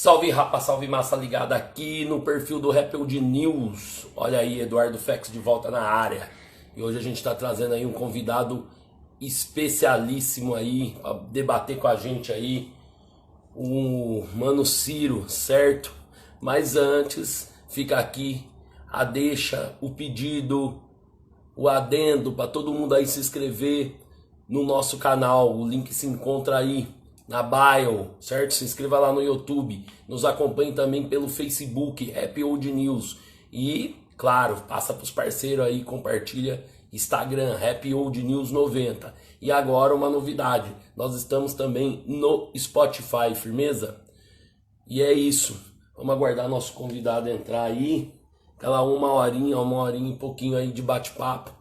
Salve rapa, salve massa ligada aqui no perfil do Rappel News. Olha aí, Eduardo Fex de volta na área. E hoje a gente está trazendo aí um convidado especialíssimo aí para debater com a gente aí, o Mano Ciro, certo? Mas antes, fica aqui a deixa, o pedido, o adendo para todo mundo aí se inscrever no nosso canal. O link se encontra aí na bio, certo? Se inscreva lá no YouTube. Nos acompanhe também pelo Facebook, Happy Old News. E, claro, passa para os parceiros aí, compartilha Instagram, Happy Old News 90. E agora uma novidade, nós estamos também no Spotify, firmeza? E é isso. Vamos aguardar nosso convidado entrar aí. Aquela uma horinha e pouquinho aí de bate-papo.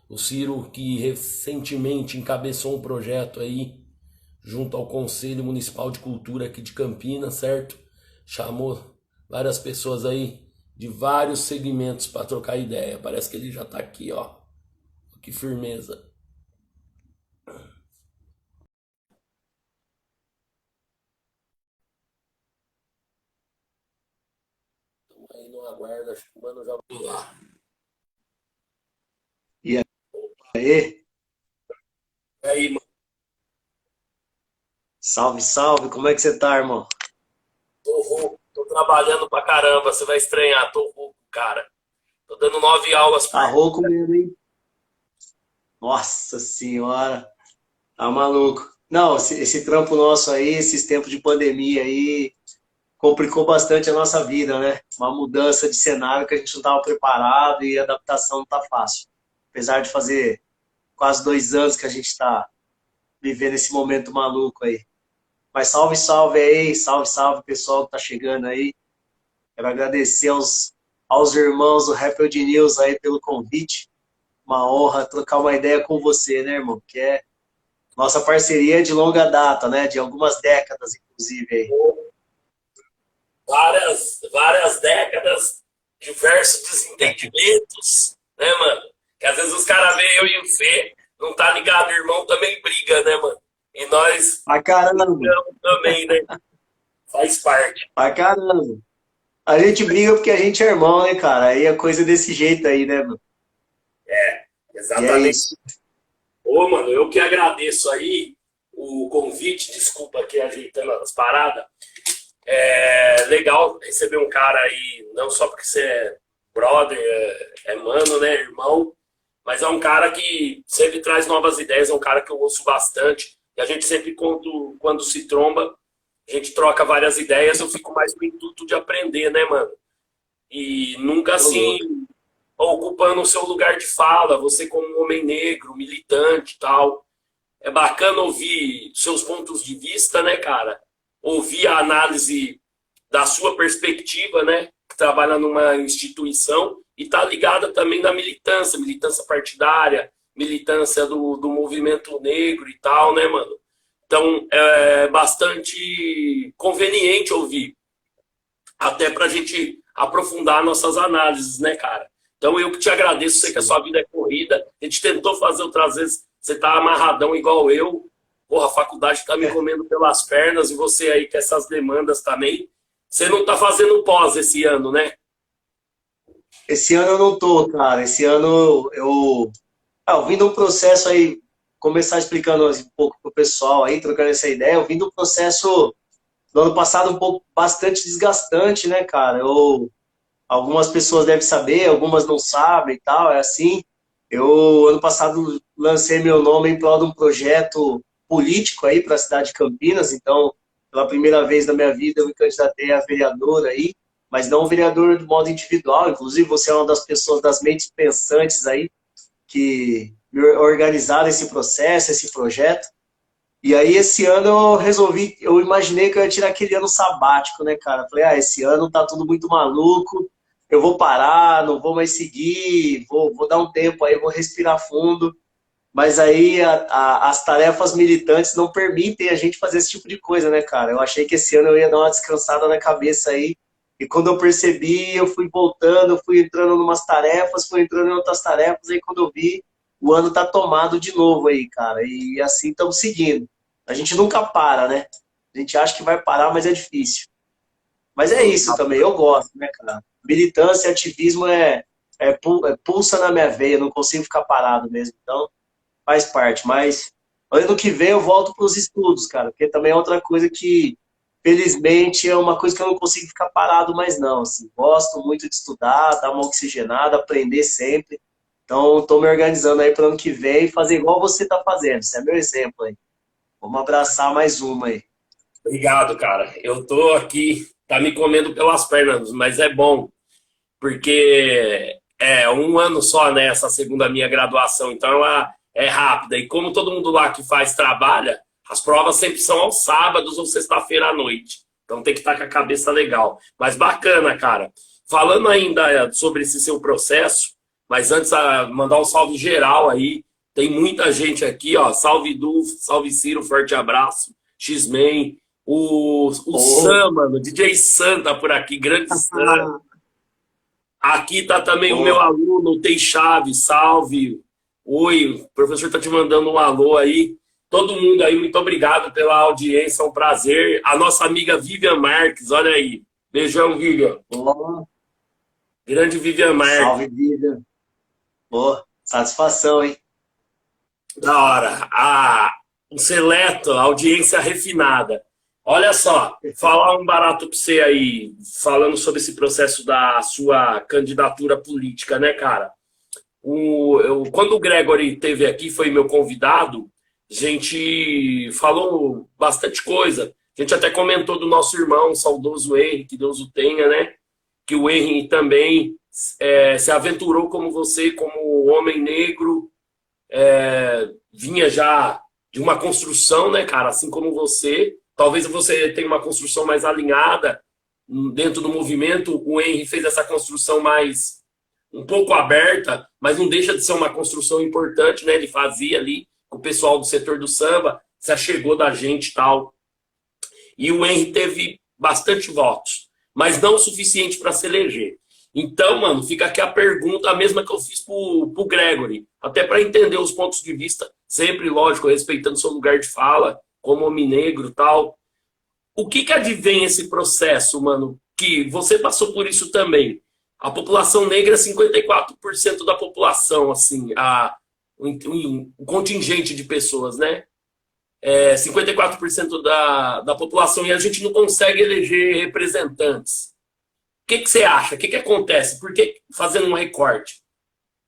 O Ciro, que recentemente encabeçou um projeto aí junto ao Conselho Municipal de Cultura aqui de Campinas, certo? Chamou várias pessoas aí de vários segmentos para trocar ideia. Parece que ele já tá aqui, ó. Que firmeza. Aí não aguarda, acho que o mano já vai lá. E aí, E aí, mano, salve, salve, como é que você tá, irmão? tô rouco, tô trabalhando pra caramba, você vai estranhar, tô rouco, cara. Tô dando 9 aulas por Tá dia. rouco mesmo, hein? Nossa senhora, tá maluco. Não, esse trampo nosso aí, esses tempos de pandemia aí, complicou bastante a nossa vida, né? Uma mudança de cenário que a gente não estava preparado e a adaptação não tá fácil. Apesar de fazer quase 2 anos que a gente está vivendo esse momento maluco aí. Mas salve, salve aí, salve, salve pessoal que tá chegando aí. Quero agradecer aos irmãos do Rappel de News aí pelo convite. Uma honra trocar uma ideia com você, né, irmão? Que é nossa parceria de longa data, né? De algumas décadas, inclusive, aí. Várias décadas, diversos desentendimentos, né, mano? Que às vezes os caras veem eu e o Fê, não tá ligado, irmão também briga, né, mano? E nós Pra caramba, brigamos também, né? Faz parte. pra caramba. A gente briga porque a gente é irmão, né, cara? Aí é coisa desse jeito aí, né, mano? E é Exatamente. isso. Ô, mano, eu que agradeço aí o convite, desculpa aqui ajeitando as paradas. É legal receber um cara aí, não só porque você é brother, é mano, né, irmão, mas é um cara que sempre traz novas ideias, é um cara que eu ouço bastante. E a gente sempre, quando se tromba, a gente troca várias ideias, eu fico mais no intuito de aprender, né, mano? E nunca Tô assim, louco. ocupando o seu lugar de fala, você como um homem negro, militante e tal. É bacana ouvir seus pontos de vista, né, cara? Ouvir a análise da sua perspectiva, né? Que trabalha numa instituição e tá ligada também na militância, militância partidária, militância do movimento negro e tal, né, mano? Então é bastante conveniente ouvir, até pra gente aprofundar nossas análises, né, cara? Então eu que te agradeço, sei que a Sim. sua vida é corrida, a gente tentou fazer outras vezes, você tá amarradão igual eu, porra, a faculdade tá me comendo pelas pernas, e você aí com essas demandas também, você não tá fazendo pós esse ano, né? Esse ano eu não tô, cara. Esse ano eu vim de um processo aí, começar explicando um pouco pro pessoal aí, trocando essa ideia. Eu vim de um processo do ano passado um pouco bastante desgastante, né, cara? Algumas pessoas devem saber, algumas não sabem e tal, é assim. Eu, ano passado, lancei meu nome em prol de um projeto político aí para a cidade de Campinas, então, pela primeira vez na minha vida, eu me candidatei a vereador aí, mas não vereador de modo individual, inclusive você é uma das pessoas, das mentes pensantes aí, que organizaram esse processo, esse projeto. E aí, esse ano eu resolvi, eu imaginei que eu ia tirar aquele ano sabático, né, cara? Falei, esse ano tá tudo muito maluco, eu vou parar, não vou mais seguir, vou dar um tempo aí, vou respirar fundo. Mas aí as tarefas militantes não permitem a gente fazer esse tipo de coisa, né, cara? Eu achei que esse ano eu ia dar uma descansada na cabeça aí. E quando eu percebi, eu fui voltando, eu fui entrando em umas tarefas, fui entrando em outras tarefas, aí quando eu vi, o ano tá tomado de novo aí, cara. E assim estamos seguindo. A gente nunca para, né? A gente acha que vai parar, mas é difícil. Mas é isso também, eu gosto, né, cara? Militância e ativismo pulsa na minha veia, não consigo ficar parado mesmo. Então, faz parte. Mas ano que vem eu volto para os estudos, cara, porque também é outra coisa que, felizmente, é uma coisa que eu não consigo ficar parado mais, não. Assim, gosto muito de estudar, dar uma oxigenada, aprender sempre. Então, estou me organizando aí para ano que vem fazer igual você está fazendo. Você é meu exemplo aí. Vamos abraçar mais uma aí. Obrigado, cara. Eu tô aqui, tá me comendo pelas pernas, mas é bom, porque é um ano só, né, essa segunda minha graduação, então ela é rápida. E como todo mundo lá que faz trabalha, as provas sempre são aos sábados ou sexta-feira à noite. Então tem que estar com a cabeça legal. Mas bacana, cara. Falando ainda sobre esse seu processo, mas antes mandar um salve geral aí. Tem muita gente aqui, ó. Salve Du, salve Ciro, forte abraço. X-Men, o Oh, Sam, mano, DJ Sam tá por aqui, grande Sam. Aqui tá também o meu oh, aluno, o Tei Chaves, salve. Oi, o professor tá te mandando um alô aí. Todo mundo aí, muito obrigado pela audiência, é um prazer. A nossa amiga Vivian Marques, olha aí. Beijão, Vivian. oh. Grande Vivian Marques. Salve, vida. Pô, satisfação, hein? Da hora. Um seleto, audiência refinada. Olha só, falar um barato para você aí, falando sobre esse processo da sua candidatura política, né, cara? Quando o Gregory esteve aqui, foi meu convidado, a gente falou bastante coisa. A gente até comentou do nosso irmão, o saudoso Henry, que Deus o tenha, né? Que o Henry também se aventurou como você, como homem negro, vinha já de uma construção, né, cara? Assim como você. Talvez você tenha uma construção mais alinhada dentro do movimento. O Henry fez essa construção mais um pouco aberta, mas não deixa de ser uma construção importante, né? Ele fazia ali com o pessoal do setor do samba, se achegou da gente e tal. E o Henry teve bastante votos, mas não o suficiente para se eleger. Então, mano, fica aqui a pergunta, a mesma que eu fiz pro Gregory, até para entender os pontos de vista, sempre, lógico, respeitando seu lugar de fala, como homem negro e tal. O que advém esse processo, mano? Que você passou por isso também. A população negra é 54% da população, assim, o contingente de pessoas, né? 54% da população e a gente não consegue eleger representantes. O que você acha? O que acontece? Por que, fazendo um recorte,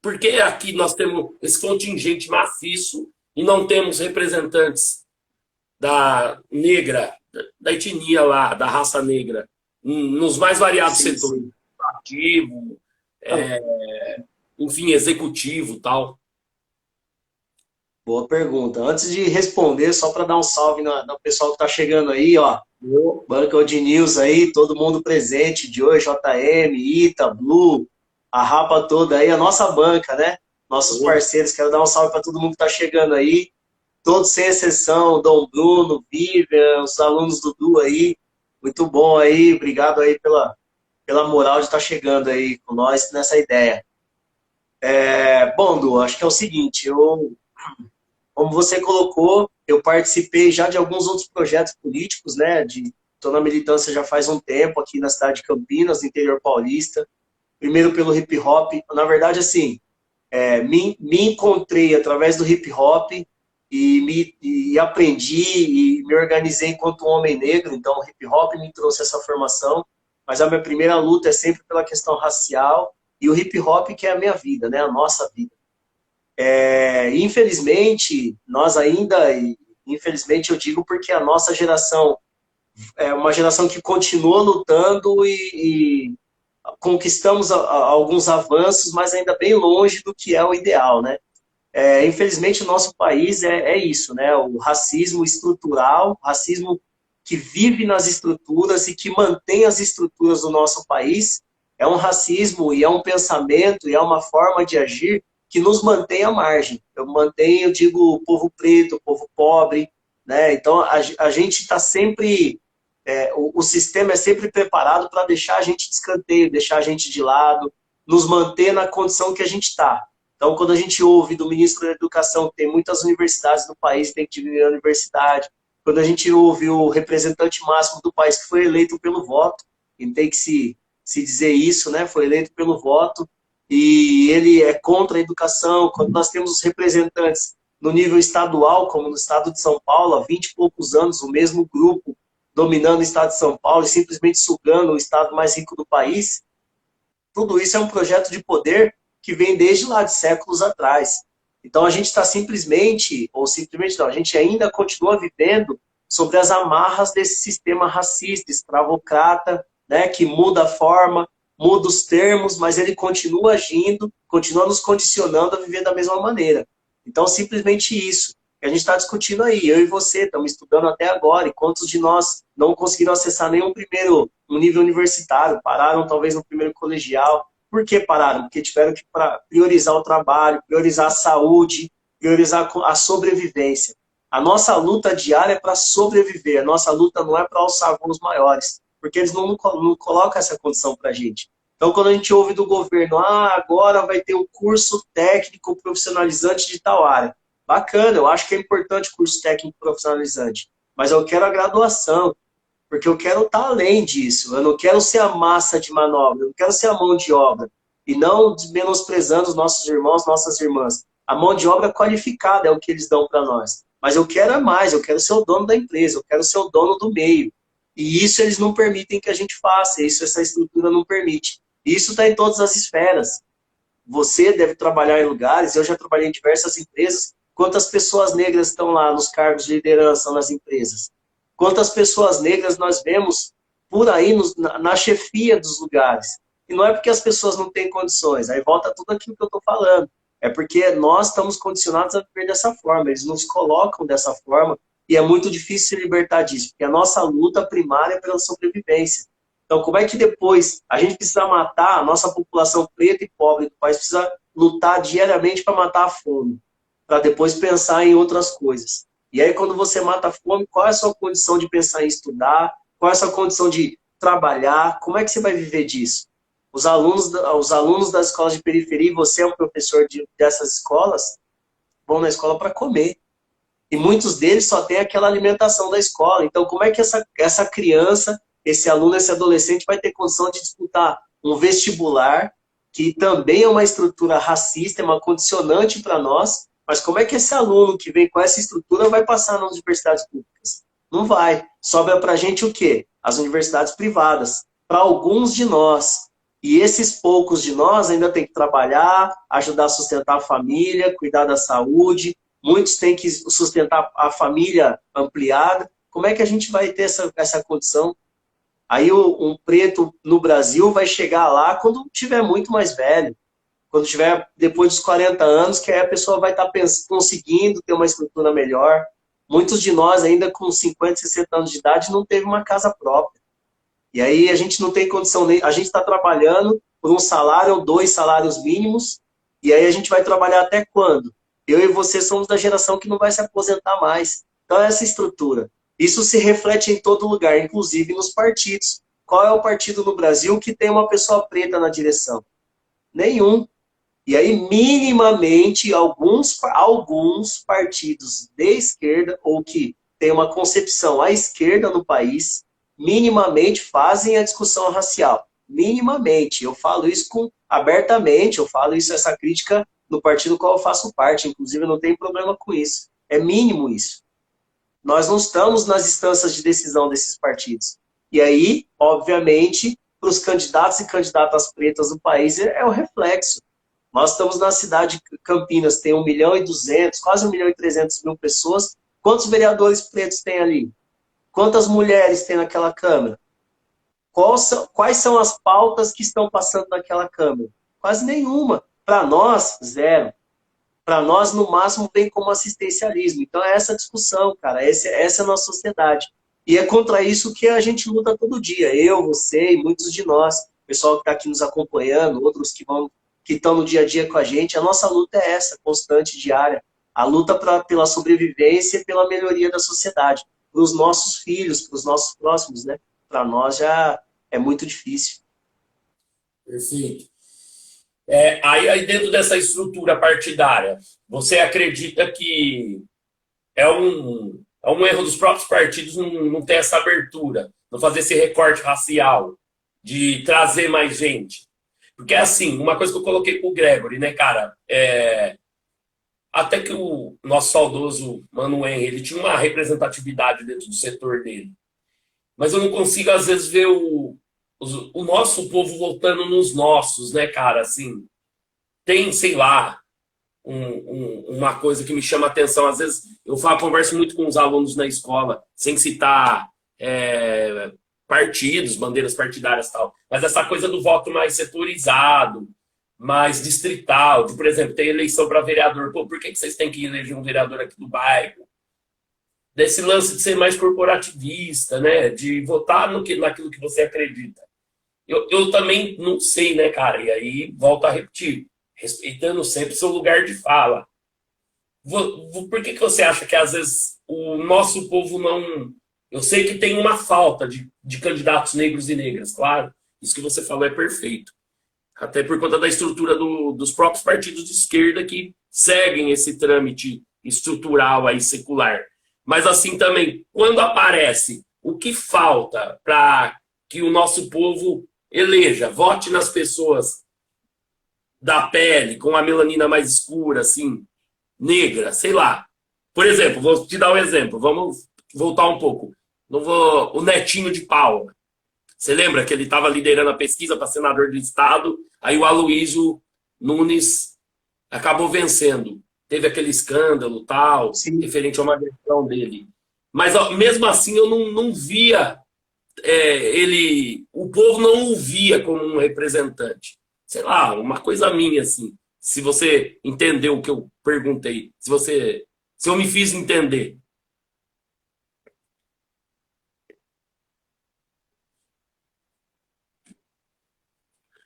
por que aqui nós temos esse contingente maciço e não temos representantes da negra, da etnia lá, da raça negra, nos mais variados Sim, setores, sim. ativo, Não, enfim, executivo e tal. boa pergunta. Antes de responder, só para dar um salve no pessoal que está chegando aí, ó. Banca de News aí, todo mundo presente de hoje, JM, Ita, Blue, a rapa toda aí, a nossa banca, né? Nossos parceiros, quero dar um salve para todo mundo que está chegando aí, todos sem exceção, Dom Bruno, Vivian, os alunos do Du aí, muito bom aí, obrigado aí pela moral de estar chegando aí com nós nessa ideia. Bom, Du, acho que é o seguinte, como você colocou, eu participei já de alguns outros projetos políticos, né? Estou na militância já faz um tempo aqui na cidade de Campinas, no interior paulista. Primeiro pelo hip hop. Na verdade, assim, me encontrei através do hip hop e aprendi e me organizei enquanto um homem negro. Então, o hip hop me trouxe essa formação. Mas a minha primeira luta é sempre pela questão racial e o hip hop que é a minha vida, né? A nossa vida. Infelizmente, nós ainda, e infelizmente eu digo porque a nossa geração é uma geração que continua lutando e conquistamos alguns avanços, mas ainda bem longe do que é o ideal, né? Infelizmente, o nosso país é isso, né? O racismo estrutural, racismo que vive nas estruturas e que mantém as estruturas do nosso país, é um racismo e é um pensamento e é uma forma de agir que nos mantém à margem. Eu digo, o povo preto, o povo pobre, né? Então, a gente está sempre... o sistema é sempre preparado para deixar a gente de escanteio, deixar a gente de lado, nos manter na condição que a gente está. Então, quando a gente ouve do ministro da Educação que tem muitas universidades no país, tem que diminuir a universidade, quando a gente ouve o representante máximo do país que foi eleito pelo voto, e tem que se dizer isso, né? Foi eleito pelo voto, e ele é contra a educação. Quando nós temos os representantes no nível estadual, como no estado de São Paulo, há 20 e poucos anos, o mesmo grupo dominando o estado de São Paulo e simplesmente sugando o estado mais rico do país, tudo isso é um projeto de poder que vem desde lá de séculos atrás. Então a gente está simplesmente, ou simplesmente não, a gente ainda continua vivendo sobre as amarras desse sistema racista, escravocrata, né, que muda a forma, muda os termos, mas ele continua agindo, continua nos condicionando a viver da mesma maneira. Então, simplesmente isso que a gente está discutindo aí. Eu e você estamos estudando até agora, e quantos de nós não conseguiram acessar nenhum primeiro um nível universitário, pararam talvez no primeiro colegial. Por que pararam? Porque tiveram que priorizar o trabalho, priorizar a saúde, priorizar a sobrevivência. A nossa luta diária é para sobreviver, a nossa luta não é para alçar voos maiores, porque eles não colocam essa condição para a gente. Então, quando a gente ouve do governo, agora vai ter um curso técnico profissionalizante de tal área. Bacana, eu acho que é importante o curso técnico profissionalizante, mas eu quero a graduação, porque eu quero estar além disso. Eu não quero ser a massa de manobra, eu não quero ser a mão de obra. E não menosprezando os nossos irmãos, nossas irmãs. A mão de obra qualificada é o que eles dão para nós. Mas eu quero é mais, eu quero ser o dono da empresa, eu quero ser o dono do meio. E isso eles não permitem que a gente faça, isso essa estrutura não permite. E isso está em todas as esferas. Você deve trabalhar em lugares, eu já trabalhei em diversas empresas. Quantas pessoas negras estão lá nos cargos de liderança nas empresas? Quantas pessoas negras nós vemos por aí na chefia dos lugares? E não é porque as pessoas não têm condições, aí volta tudo aquilo que eu estou falando. É porque nós estamos condicionados a viver dessa forma, eles nos colocam dessa forma, e é muito difícil se libertar disso, porque a nossa luta primária é pela sobrevivência. Então, como é que depois a gente precisa matar a nossa população preta e pobre do país, precisa lutar diariamente para matar a fome, para depois pensar em outras coisas? E aí, quando você mata a fome, qual é a sua condição de pensar em estudar? Qual é a sua condição de trabalhar? Como é que você vai viver disso? Os alunos das escolas de periferia, e você é um professor dessas escolas, vão na escola para comer. E muitos deles só têm aquela alimentação da escola. Então, como é que essa criança, esse aluno, esse adolescente vai ter condição de disputar um vestibular, que também é uma estrutura racista, é uma condicionante para nós, mas como é que esse aluno que vem com essa estrutura vai passar nas universidades públicas? Não vai. Sobra para a gente o quê? As universidades privadas. Para alguns de nós. E esses poucos de nós ainda tem que trabalhar, ajudar a sustentar a família, cuidar da saúde. Muitos têm que sustentar a família ampliada. Como é que a gente vai ter essa condição? Aí um preto no Brasil vai chegar lá quando tiver muito mais velho. Quando tiver depois dos 40 anos, que aí a pessoa vai estar conseguindo ter uma estrutura melhor. Muitos de nós, ainda com 50, 60 anos de idade, não teve uma casa própria. E aí a gente não tem condição nem... A gente está trabalhando por um salário ou 2 salários mínimos, e aí a gente vai trabalhar até quando? Eu e você somos da geração que não vai se aposentar mais. Então, essa estrutura. Isso se reflete em todo lugar, inclusive nos partidos. Qual é o partido no Brasil que tem uma pessoa preta na direção? Nenhum. E aí, minimamente, alguns partidos de esquerda, ou que têm uma concepção à esquerda no país, minimamente fazem a discussão racial. Minimamente. Eu falo isso abertamente, eu falo isso, essa crítica no partido do qual eu faço parte. Inclusive, eu não tenho problema com isso. É mínimo isso. Nós não estamos nas instâncias de decisão desses partidos. E aí, obviamente, para os candidatos e candidatas pretas do país, é o reflexo. Nós estamos na cidade de Campinas, tem 1.200.000, quase 1.300.000 pessoas. Quantos vereadores pretos tem ali? Quantas mulheres tem naquela Câmara? Quais são as pautas que estão passando naquela Câmara? Quase nenhuma. Para nós, zero. Para nós, no máximo, vem como assistencialismo. Então, é essa discussão, cara. Essa é a nossa sociedade. E é contra isso que a gente luta todo dia. Eu, você e muitos de nós. O pessoal que está aqui nos acompanhando, outros que estão no dia a dia com a gente. A nossa luta é essa, constante, diária. A luta pela sobrevivência e pela melhoria da sociedade. Para os nossos filhos, para os nossos próximos, né? Para nós já é muito difícil. Perfeito. Aí dentro dessa estrutura partidária, você acredita que é um erro dos próprios partidos não ter essa abertura, não fazer esse recorte racial? de trazer mais gente. Porque, assim, uma coisa que eu coloquei pro Gregory, né, cara? Até que o nosso saudoso Mano Henry, ele tinha uma representatividade dentro do setor dele. Mas eu não consigo, às vezes, ver o nosso povo voltando nos nossos, né, cara? Assim, tem, sei lá, uma coisa que me chama a atenção. Às vezes, converso muito com os alunos na escola, sem citar partidos, bandeiras partidárias e tal. Mas essa coisa do voto mais setorizado, mais distrital, de, por exemplo, tem eleição para vereador. Pô, por que vocês têm que eleger um vereador aqui do bairro? Desse lance de ser mais corporativista, né? De votar naquilo que você acredita. Eu também não sei, né, cara? E aí, volto a repetir, respeitando sempre seu lugar de fala. Por que você acha que, às vezes, o nosso povo não... Eu sei que tem uma falta de candidatos negros e negras, claro. Isso que você falou é perfeito. Até por conta da estrutura dos próprios partidos de esquerda que seguem esse trâmite estrutural aí secular. Mas assim também, quando aparece o que falta para que o nosso povo eleja, vote nas pessoas da pele, com a melanina mais escura, assim, negra, sei lá. Por exemplo, vou te dar um exemplo, vamos voltar um pouco. O Netinho de Paula. Você lembra que ele estava liderando a pesquisa para senador do estado, aí o Aloysio Nunes acabou vencendo. Teve aquele escândalo tal, Sim. referente a uma agressão dele. Mas mesmo assim eu não via ele. O povo não o via como um representante. Sei lá, uma coisa minha, assim. Se você entendeu o que eu perguntei, se eu me fiz entender.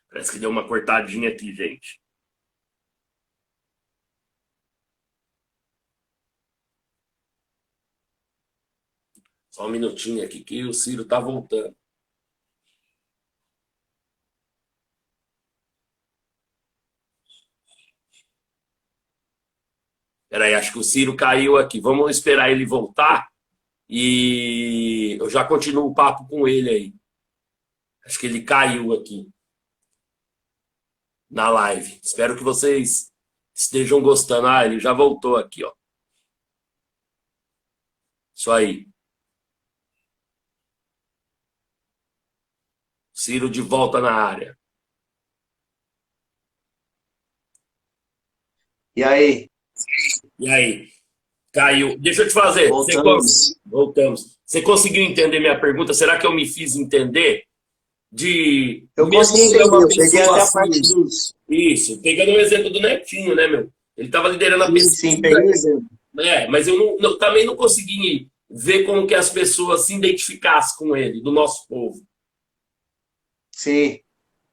Parece que deu uma cortadinha aqui, gente. Só um minutinho aqui que o Ciro tá voltando. Peraí, acho que o Ciro caiu aqui. Vamos esperar ele voltar e eu já continuo o papo com ele aí. Acho que ele caiu aqui na live. Espero que vocês estejam gostando. Ah, ele já voltou aqui, ó. Isso aí. Ciro de volta na área. E aí? E aí? Caiu. Deixa eu te fazer. Voltamos. Voltamos. Você conseguiu entender minha pergunta? Será que eu me fiz entender? De Eu mesmo consegui ser entender, uma eu peguei pessoa até a assim, parte dos. isso, pegando o exemplo do Netinho, né, meu? Ele estava liderando a Sim, sim, pesquisa, peguei o exemplo. né? Mas eu também não consegui ver como que as pessoas se identificassem com ele, do nosso povo. Sim.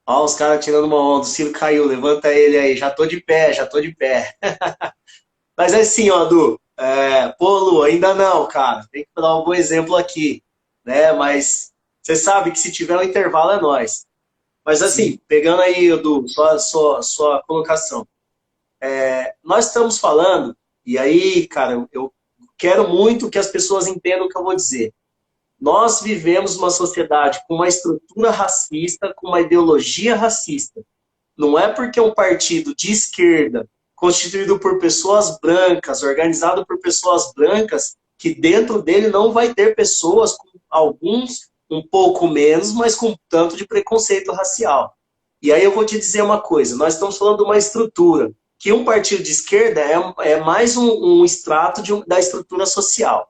Ó, os caras tirando uma onda. O Ciro caiu, levanta ele aí. Já tô de pé, já tô de pé. Mas é assim, ó, Du. Pô, Lu, ainda não, cara. Tem que dar um bom exemplo aqui, né? Mas você sabe que se tiver um intervalo é nós. Mas Sim. assim, pegando aí, Edu, sua colocação. Nós estamos falando, e aí, cara, eu quero muito que as pessoas entendam o que eu vou dizer. Nós vivemos uma sociedade com uma estrutura racista, com uma ideologia racista. Não é porque um partido de esquerda, constituído por pessoas brancas, organizado por pessoas brancas, que dentro dele não vai ter pessoas, com alguns um pouco menos, mas com tanto de preconceito racial. E aí eu vou te dizer uma coisa, nós estamos falando de uma estrutura, que um partido de esquerda é mais um extrato da estrutura social.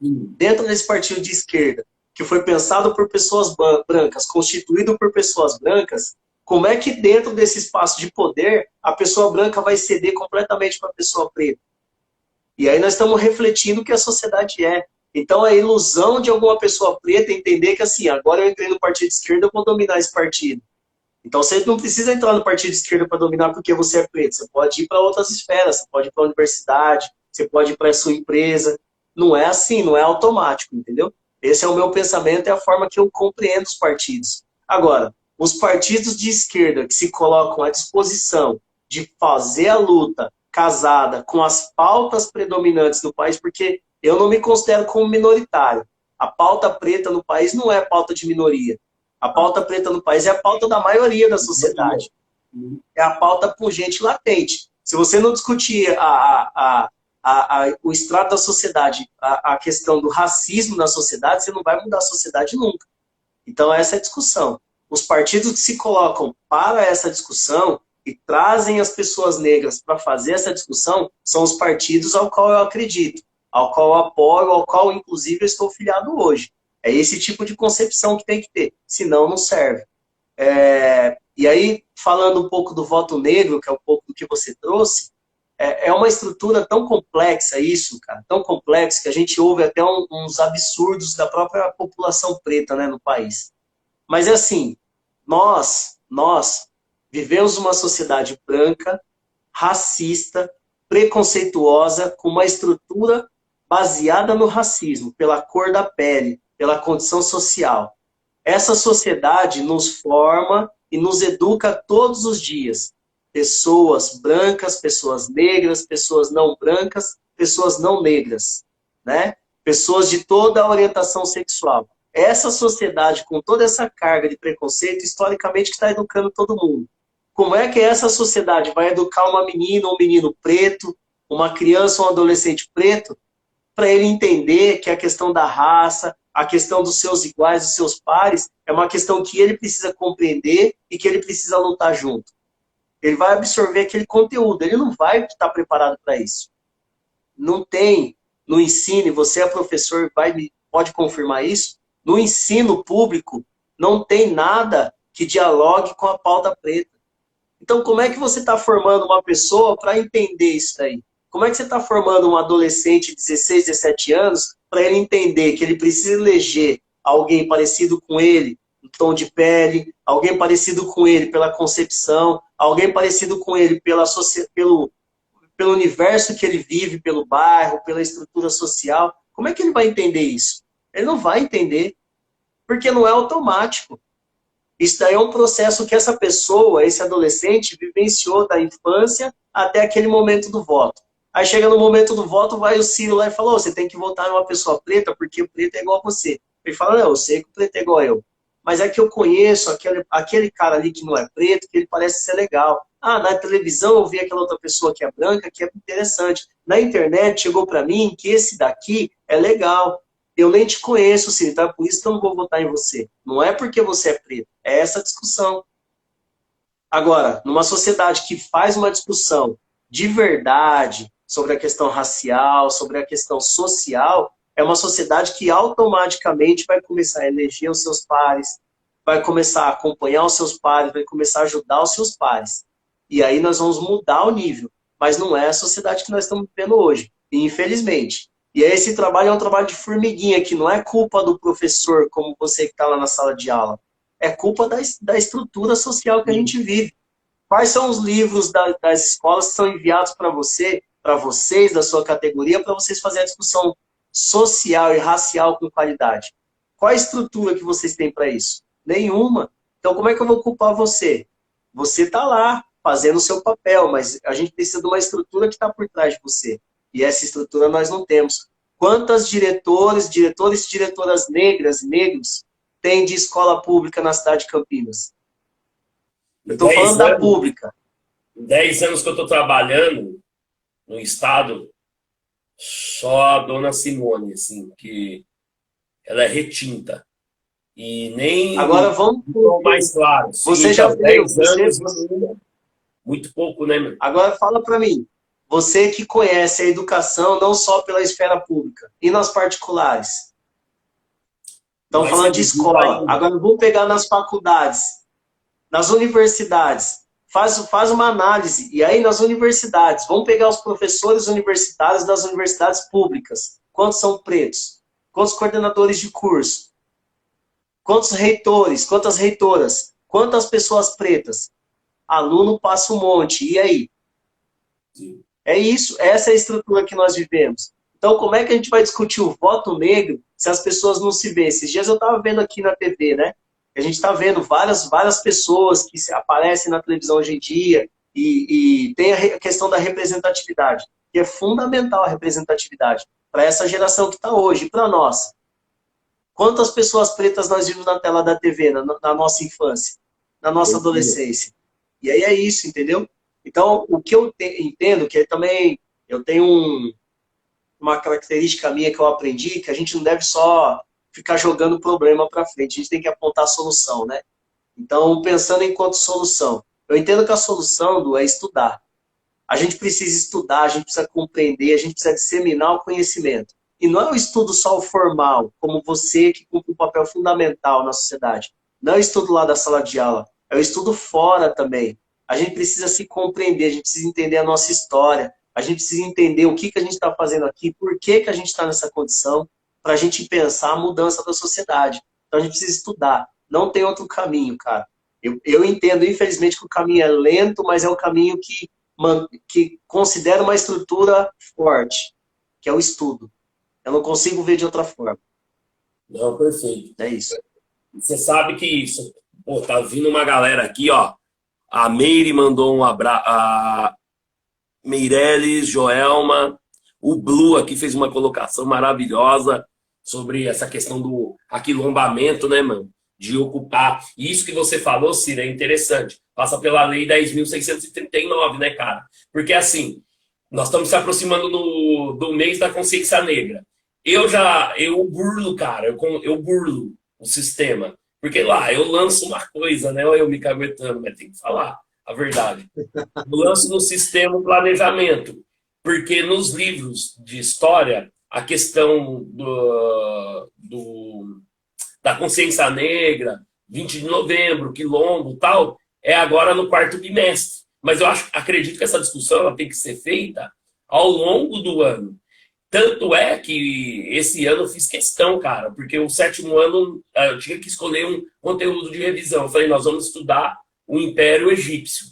Dentro desse partido de esquerda, que foi pensado por pessoas brancas, constituído por pessoas brancas, como é que dentro desse espaço de poder a pessoa branca vai ceder completamente para a pessoa preta? E aí nós estamos refletindo o que a sociedade é. Então a ilusão de alguma pessoa preta entender que assim, agora eu entrei no partido de esquerda, eu vou dominar esse partido. Então você não precisa entrar no partido de esquerda para dominar porque você é preto. Você pode ir para outras esferas, você pode ir para a universidade, você pode ir para a sua empresa. Não é assim, não é automático, entendeu? Esse é o meu pensamento e a forma que eu compreendo os partidos. Agora, os partidos de esquerda que se colocam à disposição de fazer a luta casada com as pautas predominantes do país, porque eu não me considero como minoritário. A pauta preta no país não é pauta de minoria. A pauta preta no país é a pauta da maioria da sociedade. É a pauta pungente latente. Se você não discutir o estrato da sociedade, a questão do racismo na sociedade, você não vai mudar a sociedade nunca. Então, essa é a discussão. Os partidos que se colocam para essa discussão e trazem as pessoas negras para fazer essa discussão são os partidos ao qual eu acredito, ao qual eu apoio, ao qual, inclusive, eu estou filiado hoje. É esse tipo de concepção que tem que ter, senão não serve. E aí, falando um pouco do voto negro, que é um pouco do que você trouxe, é uma estrutura tão complexa isso, cara, tão complexa, que a gente ouve até uns absurdos da própria população preta, né, no país. Mas é assim, nós vivemos uma sociedade branca, racista, preconceituosa, com uma estrutura baseada no racismo, pela cor da pele, pela condição social. Essa sociedade nos forma e nos educa todos os dias. Pessoas brancas, pessoas negras, pessoas não brancas, pessoas não negras, né? Pessoas de toda a orientação sexual. Essa sociedade, com toda essa carga de preconceito, historicamente, que está educando todo mundo. Como é que essa sociedade vai educar uma menina ou um menino preto, uma criança ou um adolescente preto, para ele entender que a questão da raça, a questão dos seus iguais, dos seus pares, é uma questão que ele precisa compreender e que ele precisa lutar junto. Ele vai absorver aquele conteúdo, ele não vai estar preparado para isso. Não tem no ensino, você é professor, pode confirmar isso, no ensino público não tem nada que dialogue com a pauta preta. Então, como é que você está formando uma pessoa para entender isso daí? Como é que você está formando um adolescente de 16, 17 anos para ele entender que ele precisa eleger alguém parecido com ele no tom de pele, alguém parecido com ele pela concepção, alguém parecido com ele pelo universo que ele vive, pelo bairro, pela estrutura social? Como é que ele vai entender isso? Ele não vai entender, porque não é automático. Isso daí é um processo que essa pessoa, esse adolescente, vivenciou da infância até aquele momento do voto. Aí chega no momento do voto, vai o Ciro lá e fala, você tem que votar numa pessoa preta, porque o preto é igual a você. Ele fala, não, eu sei que o preto é igual a eu. Mas é que eu conheço aquele cara ali que não é preto, que ele parece ser legal. Ah, na televisão eu vi aquela outra pessoa que é branca, que é interessante. Na internet chegou para mim que esse daqui é legal. Eu nem te conheço, Ciro, então é por isso que eu não vou votar em você. Não é porque você é preto, é essa discussão. Agora, numa sociedade que faz uma discussão de verdade sobre a questão racial, sobre a questão social, é uma sociedade que automaticamente vai começar a eleger os seus pares, vai começar a acompanhar os seus pares, vai começar a ajudar os seus pares. E aí nós vamos mudar o nível. Mas não é a sociedade que nós estamos vivendo hoje, infelizmente. E aí esse trabalho é um trabalho de formiguinha, que não é culpa do professor, como você que está lá na sala de aula. É culpa da estrutura social que a gente vive. Quais são os livros das escolas que são enviados para você, para vocês, da sua categoria, para vocês fazerem a discussão social e racial com qualidade? Qual a estrutura que vocês têm para isso? Nenhuma. Então, como é que eu vou culpar você? Você está lá, fazendo o seu papel, mas a gente precisa de uma estrutura que está por trás de você. E essa estrutura nós não temos. Quantas diretores e diretoras negras, negros, tem de escola pública na cidade de Campinas? Eu estou falando da pública. 10 anos que eu estou trabalhando no estado, só a dona Simone, assim, que ela é retinta. E nem... Agora vamos... mais claro. Você já veio... 10 anos, muito pouco, né, meu? Agora fala para mim. Você que conhece a educação não só pela esfera pública, e nas particulares? Estão falando de escola. Agora vamos pegar nas faculdades, nas universidades. Faz uma análise. E aí nas universidades, vamos pegar os professores universitários das universidades públicas. Quantos são pretos? Quantos coordenadores de curso? Quantos reitores? Quantas reitoras? Quantas pessoas pretas? Aluno passa um monte. E aí? Sim. É isso, essa é a estrutura que nós vivemos. Então, como é que a gente vai discutir o voto negro se as pessoas não se veem? Esses dias eu estava vendo aqui na TV, né? A gente está vendo várias pessoas que aparecem na televisão hoje em dia e tem a questão da representatividade, que é fundamental a representatividade para essa geração que está hoje, e para nós. Quantas pessoas pretas nós vimos na tela da TV na nossa infância, na nossa adolescência? E aí é isso, entendeu? Então, o que eu entendo, que também eu tenho uma característica minha que eu aprendi, que a gente não deve só ficar jogando problema para frente, a gente tem que apontar a solução, né? Então, pensando enquanto solução, eu entendo que a solução, Du, é estudar. A gente precisa estudar, a gente precisa compreender, a gente precisa disseminar o conhecimento. E não é o estudo só o formal, como você que cumpre um papel fundamental na sociedade. Não é o estudo lá da sala de aula, é o estudo fora também. A gente precisa se compreender, a gente precisa entender a nossa história, a gente precisa entender o que a gente está fazendo aqui, por que a gente está nessa condição, para a gente pensar a mudança da sociedade. Então a gente precisa estudar. Não tem outro caminho, cara. Eu entendo, infelizmente, que o caminho é lento, mas é o caminho que considera uma estrutura forte, que é o estudo. Eu não consigo ver de outra forma. Não, perfeito. É isso. Você sabe que isso. Pô, tá vindo uma galera aqui, ó. A Meire mandou um abraço. A Meireles, Joelma. O Blue aqui fez uma colocação maravilhosa sobre essa questão do aquilombamento, né, mano? De ocupar. E isso que você falou, Cira, é interessante. Passa pela Lei 10.639, né, cara? Porque, assim, nós estamos se aproximando do mês da consciência negra. Eu burlo, cara, eu burlo o sistema. Porque lá, eu lanço uma coisa, né? Eu me caguetando, mas tem que falar a verdade. Eu lanço no sistema o planejamento. Porque nos livros de história, a questão da consciência negra, 20 de novembro, quilombo e tal, é agora no quarto bimestre. Mas eu acredito que essa discussão ela tem que ser feita ao longo do ano. Tanto é que esse ano eu fiz questão, cara, porque o 7º ano eu tinha que escolher um conteúdo de revisão. Eu falei, nós vamos estudar o Império Egípcio.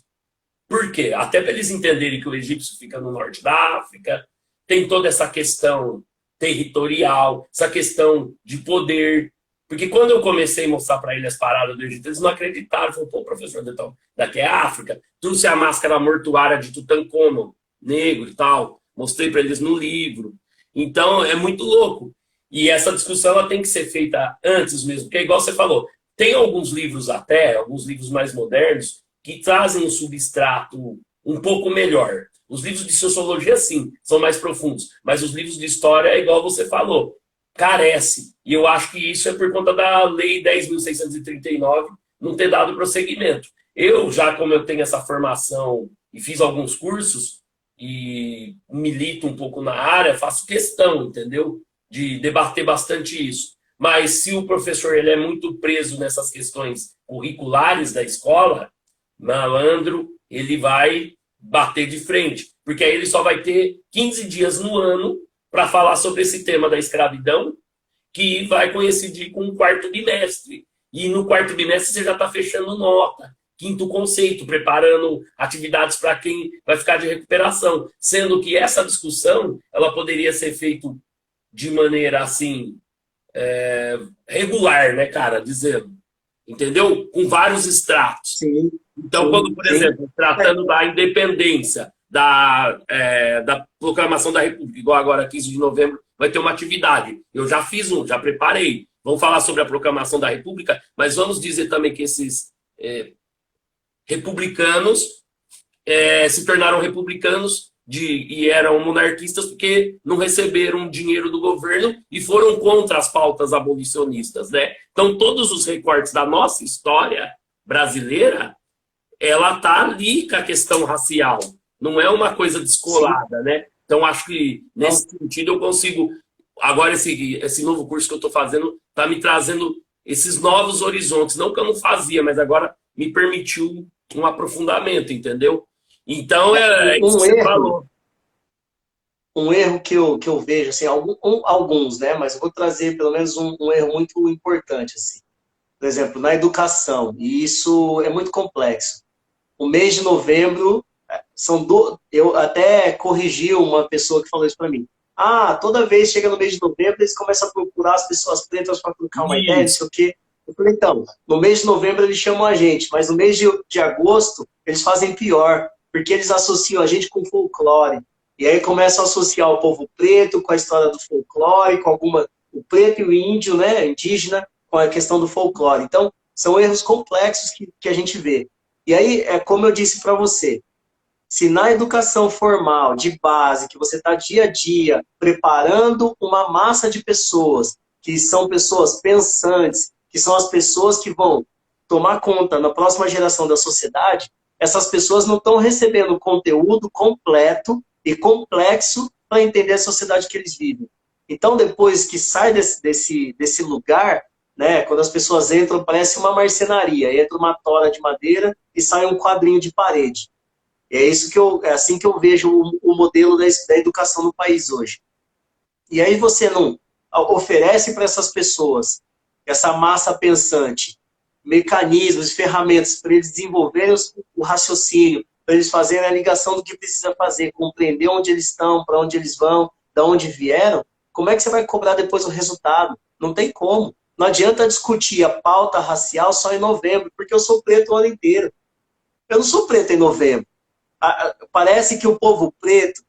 Por quê? Até para eles entenderem que o egípcio fica no norte da África, tem toda essa questão territorial, essa questão de poder. Porque quando eu comecei a mostrar para eles as paradas do Egito, eles não acreditaram. Falaram, pô, professor, então, daqui é África. Trouxe a máscara mortuária de Tutankhamon, negro e tal. Mostrei para eles no livro. Então, é muito louco. E essa discussão ela tem que ser feita antes mesmo. Porque, igual você falou, tem alguns livros até, alguns livros mais modernos, que trazem um substrato um pouco melhor. Os livros de sociologia, sim, são mais profundos. Mas os livros de história, é igual você falou, carece. E eu acho que isso é por conta da Lei 10.639 não ter dado prosseguimento. Eu, já como eu tenho essa formação e fiz alguns cursos e milito um pouco na área, faço questão, entendeu? De debater bastante isso. Mas se o professor ele é muito preso nessas questões curriculares da escola, malandro, ele vai bater de frente. Porque aí ele só vai ter 15 dias no ano para falar sobre esse tema da escravidão, que vai coincidir com o quarto bimestre. E no quarto bimestre você já está fechando nota. Quinto conceito, preparando atividades para quem vai ficar de recuperação. Sendo que essa discussão ela poderia ser feita de maneira assim, regular, né, cara? Dizendo. Entendeu? Com vários estratos. Sim. Então, quando, por exemplo, tratando da independência, da proclamação da República, igual agora, 15 de novembro, vai ter uma atividade. Eu já fiz já preparei. Vamos falar sobre a proclamação da República, mas vamos dizer também que esses republicanos se tornaram republicanos e eram monarquistas porque não receberam dinheiro do governo e foram contra as pautas abolicionistas, né? Então, todos os recortes da nossa história brasileira, ela tá ali com a questão racial. Não é uma coisa descolada, né? Então, acho que, nesse sentido, eu consigo... Agora, esse novo curso que eu estou fazendo está me trazendo esses novos horizontes. Não que eu não fazia, mas agora me permitiu um aprofundamento, entendeu? Então, é isso que você falou. Um erro que eu vejo, assim, alguns, né? Mas eu vou trazer pelo menos um erro muito importante, assim. Por exemplo, na educação, e isso é muito complexo. O mês de novembro, eu até corrigi uma pessoa que falou isso para mim. Toda vez que chega no mês de novembro, eles começam a procurar as pessoas pretas para trocar uma ideia, não sei o quê. Eu falei, então, no mês de novembro eles chamam a gente, mas no mês de agosto eles fazem pior, porque eles associam a gente com folclore. E aí começam a associar o povo preto com a história do folclore, com o preto e o índio, né, indígena, com a questão do folclore. Então, são erros complexos que a gente vê. E aí, é como eu disse para você, se na educação formal, de base, que você está dia a dia preparando uma massa de pessoas, que são pessoas pensantes, que são as pessoas que vão tomar conta na próxima geração da sociedade, essas pessoas não estão recebendo o conteúdo completo e complexo para entender a sociedade que eles vivem. Então, depois que sai desse lugar, né, quando as pessoas entram, parece uma marcenaria, entra uma tora de madeira e sai um quadrinho de parede. É assim que eu vejo o modelo da educação no país hoje. E aí você não oferece para essas pessoas, essa massa pensante, mecanismos, ferramentas para eles desenvolverem o raciocínio, para eles fazerem a ligação do que precisa fazer, compreender onde eles estão, para onde eles vão, de onde vieram, como é que você vai cobrar depois o resultado? Não tem como. Não adianta discutir a pauta racial só em novembro, porque eu sou preto o ano inteiro. Eu não sou preto em novembro. Parece que o povo preto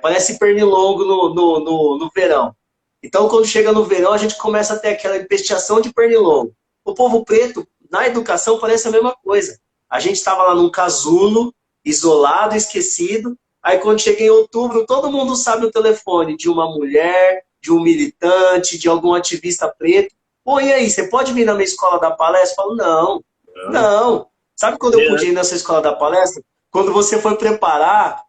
parece pernilongo no verão. Então, quando chega no verão, a gente começa a ter aquela infestação de pernilongo. O povo preto, na educação, parece a mesma coisa. A gente estava lá num casulo, isolado, esquecido. Aí, quando chega em outubro, todo mundo sabe o telefone de uma mulher, de um militante, de algum ativista preto. Pô, e aí, você pode vir na minha escola dar palestra? Eu falo, não, não. Sabe quando eu podia ir nessa escola dar palestra? Quando você foi preparar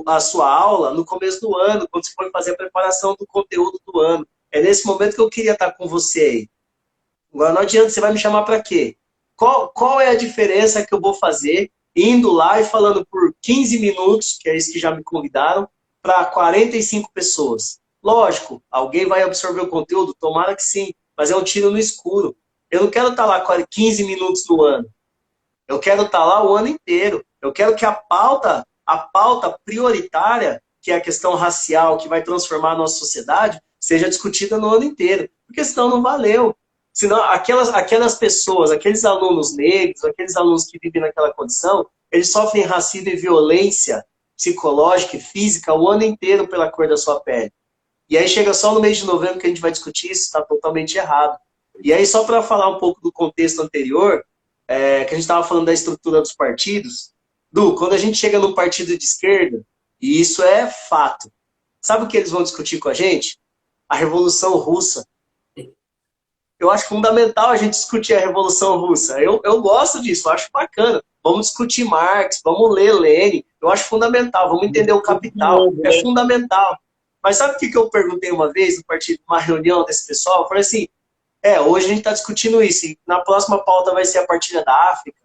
a sua aula no começo do ano, quando você foi fazer a preparação do conteúdo do ano. É nesse momento que eu queria estar com você aí. Agora não adianta, você vai me chamar para quê? Qual é a diferença que eu vou fazer indo lá e falando por 15 minutos, que é isso que já me convidaram, para 45 pessoas? Lógico, alguém vai absorver o conteúdo? Tomara que sim, mas é um tiro no escuro. Eu não quero estar lá 15 minutos no ano. Eu quero estar lá o ano inteiro. Eu quero que a pauta prioritária, que é a questão racial, que vai transformar a nossa sociedade, seja discutida no ano inteiro. Porque senão não valeu. Senão aquelas pessoas, aqueles alunos negros, aqueles alunos que vivem naquela condição, eles sofrem racismo e violência psicológica e física o ano inteiro pela cor da sua pele. E aí chega só no mês de novembro que a gente vai discutir isso, está totalmente errado. E aí, só para falar um pouco do contexto anterior, que a gente estava falando da estrutura dos partidos, Du, quando a gente chega num partido de esquerda, e isso é fato, sabe o que eles vão discutir com a gente? A Revolução Russa. Eu acho fundamental a gente discutir a Revolução Russa. Eu gosto disso, eu acho bacana. Vamos discutir Marx, vamos ler Lenin. Eu acho fundamental, vamos entender o capital. É fundamental. Mas sabe o que eu perguntei uma vez no partido, numa reunião desse pessoal? Eu falei assim, hoje a gente está discutindo isso, e na próxima pauta vai ser a partilha da África.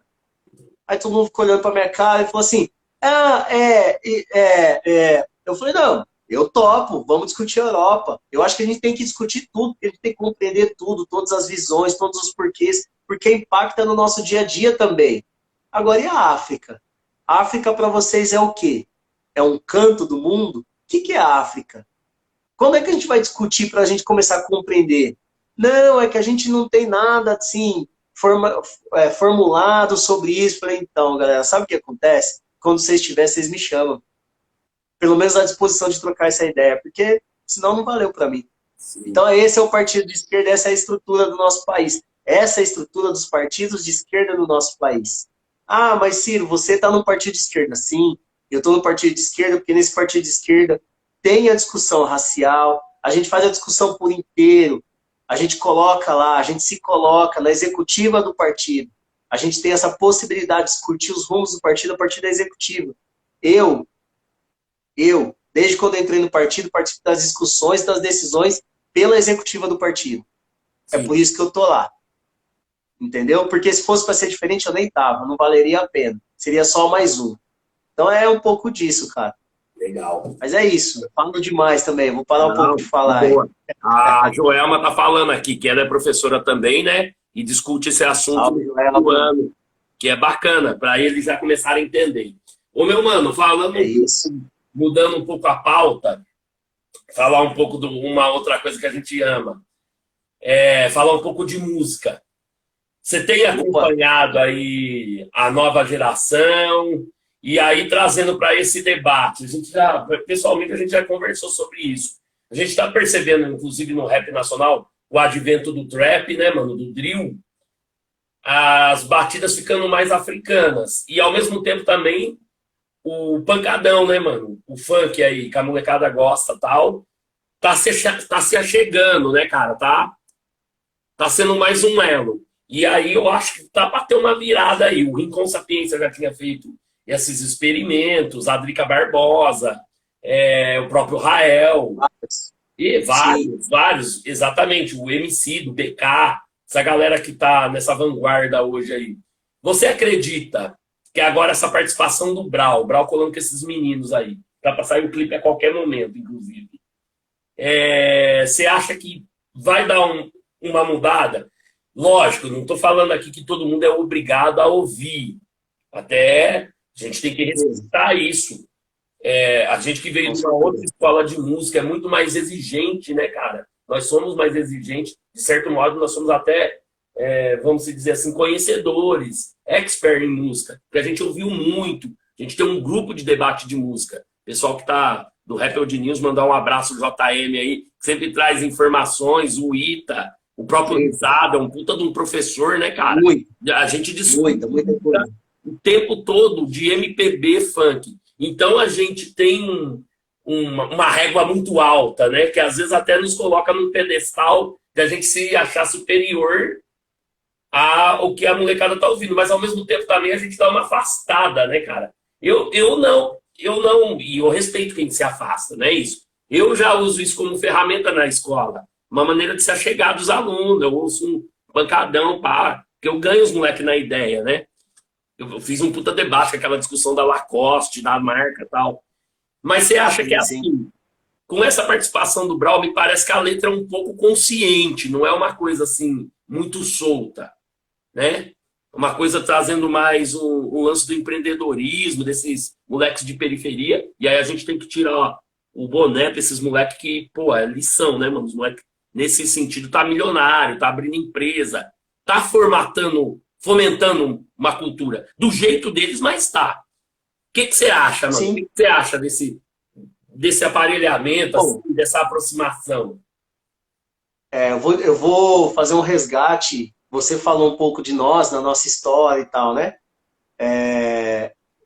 Aí todo mundo ficou olhando pra minha cara e falou assim, Eu falei, não, eu topo, vamos discutir a Europa. Eu acho que a gente tem que discutir tudo, porque a gente tem que compreender tudo, todas as visões, todos os porquês, porque impacta no nosso dia a dia também. Agora, e a África? A África para vocês é o quê? É um canto do mundo? O que é a África? Quando é que a gente vai discutir para a gente começar a compreender? Não, é que a gente não tem nada assim formulado sobre isso. Falei, então, galera, sabe o que acontece? Quando vocês estiverem, vocês me chamam. Pelo menos à disposição de trocar essa ideia, porque senão não valeu para mim. Sim. Então, esse é o partido de esquerda, essa é a estrutura do nosso país. Essa é a estrutura dos partidos de esquerda no nosso país. Ah, mas Ciro, você está no partido de esquerda. Sim, eu estou no partido de esquerda, porque nesse partido de esquerda tem a discussão racial, a gente faz a discussão por inteiro, a gente coloca lá, a gente se coloca na executiva do partido. A gente tem essa possibilidade de discutir os rumos do partido a partir da executiva. Eu, desde quando entrei no partido, participo das discussões, das decisões pela executiva do partido. Sim. É por isso que eu tô lá. Entendeu? Porque se fosse para ser diferente, eu nem tava. Não valeria a pena. Seria só mais um. Então é um pouco disso, cara. Legal. Mas é isso. Falo demais também. Vou parar um pouco de falar. Boa. A Joelma tá falando aqui, que ela é professora também, né? E discute esse assunto do ano, que é bacana, para eles já começarem a entender. Ô, meu mano, falando... É isso. Mudando um pouco a pauta, falar um pouco de uma outra coisa que a gente ama. Falar um pouco de música. Você tem acompanhado aí a nova geração e aí trazendo para esse debate. Pessoalmente, a gente já conversou sobre isso. A gente tá percebendo, inclusive no rap nacional, o advento do trap, né, mano, do drill, as batidas ficando mais africanas. E ao mesmo tempo também o pancadão, né, mano? O funk aí, que a molecada gosta tal, tá se achegando, né, cara? Tá sendo mais um elo. E aí eu acho que tá pra ter uma virada aí. O Rincon Sapiência já tinha feito esses experimentos, a Drica Barbosa, o próprio Rael, e Sim. vários, exatamente, o MC do BK, essa galera que tá nessa vanguarda hoje aí. Você acredita que agora essa participação do Brau, Brau colando com esses meninos aí, tá pra sair o clipe a qualquer momento, inclusive, você acha que vai dar uma mudada? Lógico, não estou falando aqui que todo mundo é obrigado a ouvir. Até a gente tem que respeitar isso. A gente que veio Com de uma outra certeza. escola de música é muito mais exigente, né, cara? Nós somos mais exigentes, de certo modo, nós somos até, vamos dizer assim, conhecedores, expert em música, porque a gente ouviu muito. A gente tem um grupo de debate de música. Pessoal que está do Rappel News, mandar um abraço ao JM aí, que sempre traz informações, o Ita, o próprio Sim. Risada, um puta de um professor, né, cara? Muito, A gente discute muita coisa. o tempo todo de MPB funk. Então a gente tem uma régua muito alta, né? Que às vezes até nos coloca num pedestal de a gente se achar superior ao que a molecada tá ouvindo. Mas ao mesmo tempo também a gente dá uma afastada, né, cara? Eu não, e eu respeito quem se afasta, não é isso? Eu já uso isso como ferramenta na escola, uma maneira de se achegar dos alunos. Eu ouço um pancadão, pá, que eu ganho os moleques na ideia, né? Eu fiz um puta debate, aquela discussão da Lacoste, da marca e tal. Mas você acha que é Sim, sim. assim? Com essa participação do Brau, me parece que a letra é um pouco consciente, não é uma coisa assim, muito solta, né? Uma coisa trazendo mais o lance do empreendedorismo, desses moleques de periferia. E aí a gente tem que tirar o boné pra esses moleques que, pô, é lição, né, mano? Os moleques, nesse sentido, tá milionário, tá abrindo empresa, tá formatando, fomentando uma cultura. Do jeito deles, mas tá. O que você acha, mano? O que Sim. você acha desse aparelhamento, assim, Bom, dessa aproximação? eu vou fazer um resgate. Você falou um pouco de nós, da nossa história e tal, né?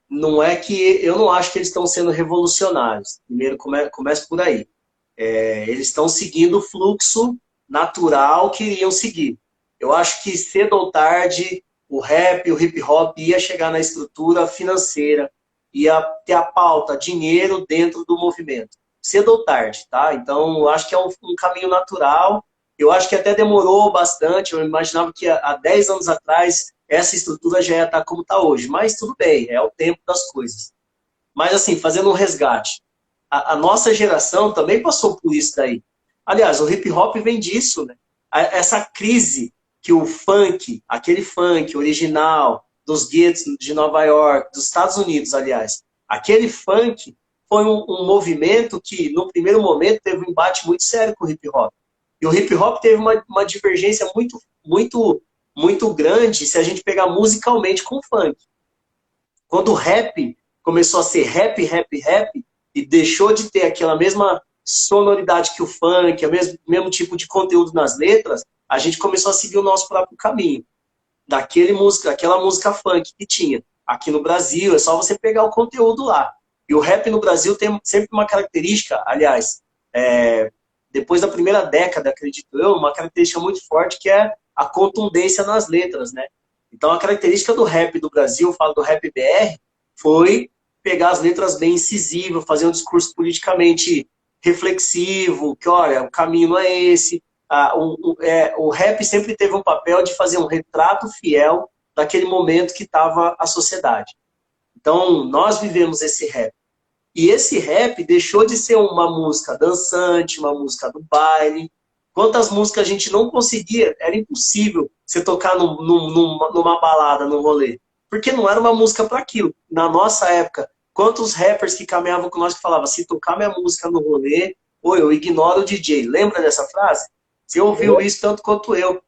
Não é que eu não acho que eles estão sendo revolucionários. Primeiro, começa por aí. Eles estão seguindo o fluxo natural que iriam seguir. Eu acho que cedo ou tarde o rap, o hip hop ia chegar na estrutura financeira, ia ter a pauta, dinheiro dentro do movimento. Cedo ou tarde, tá? Então, eu acho que é um caminho natural. Eu acho que até demorou bastante. Eu imaginava que há 10 anos atrás essa estrutura já ia estar como está hoje. Mas tudo bem, é o tempo das coisas. Mas assim, fazendo um resgate, a nossa geração também passou por isso daí. Aliás, o hip hop vem disso, né? Essa crise que o funk, aquele funk original dos guetos de Nova York, dos Estados Unidos, aliás, aquele funk foi um movimento que, no primeiro momento, teve um embate muito sério com o hip hop. E o hip hop teve uma divergência muito grande se a gente pegar musicalmente com o funk. Quando o rap começou a ser rap, e deixou de ter aquela mesma sonoridade que o funk, o mesmo tipo de conteúdo nas letras, a gente começou a seguir o nosso próprio caminho. Daquela música funk que tinha. Aqui no Brasil, é só você pegar o conteúdo lá. E o rap no Brasil tem sempre uma característica, aliás, depois da primeira década, acredito eu, uma característica muito forte que é a contundência nas letras, né? Então, a característica do rap do Brasil, eu falo do rap BR, foi pegar as letras bem incisivas, fazer um discurso politicamente reflexivo, que, olha, o caminho não é esse. O rap sempre teve um papel de fazer um retrato fiel daquele momento que estava a sociedade. Então, nós vivemos esse rap. E esse rap deixou de ser uma música dançante, uma música do baile. Quantas músicas a gente não conseguia, era impossível você tocar numa balada, num rolê. Porque não era uma música para aquilo. Na nossa época, quantos rappers que caminhavam com nós que falavam, se tocar minha música no rolê, ou eu ignoro o DJ. Lembra dessa frase? Você ouviu isso tanto quanto eu.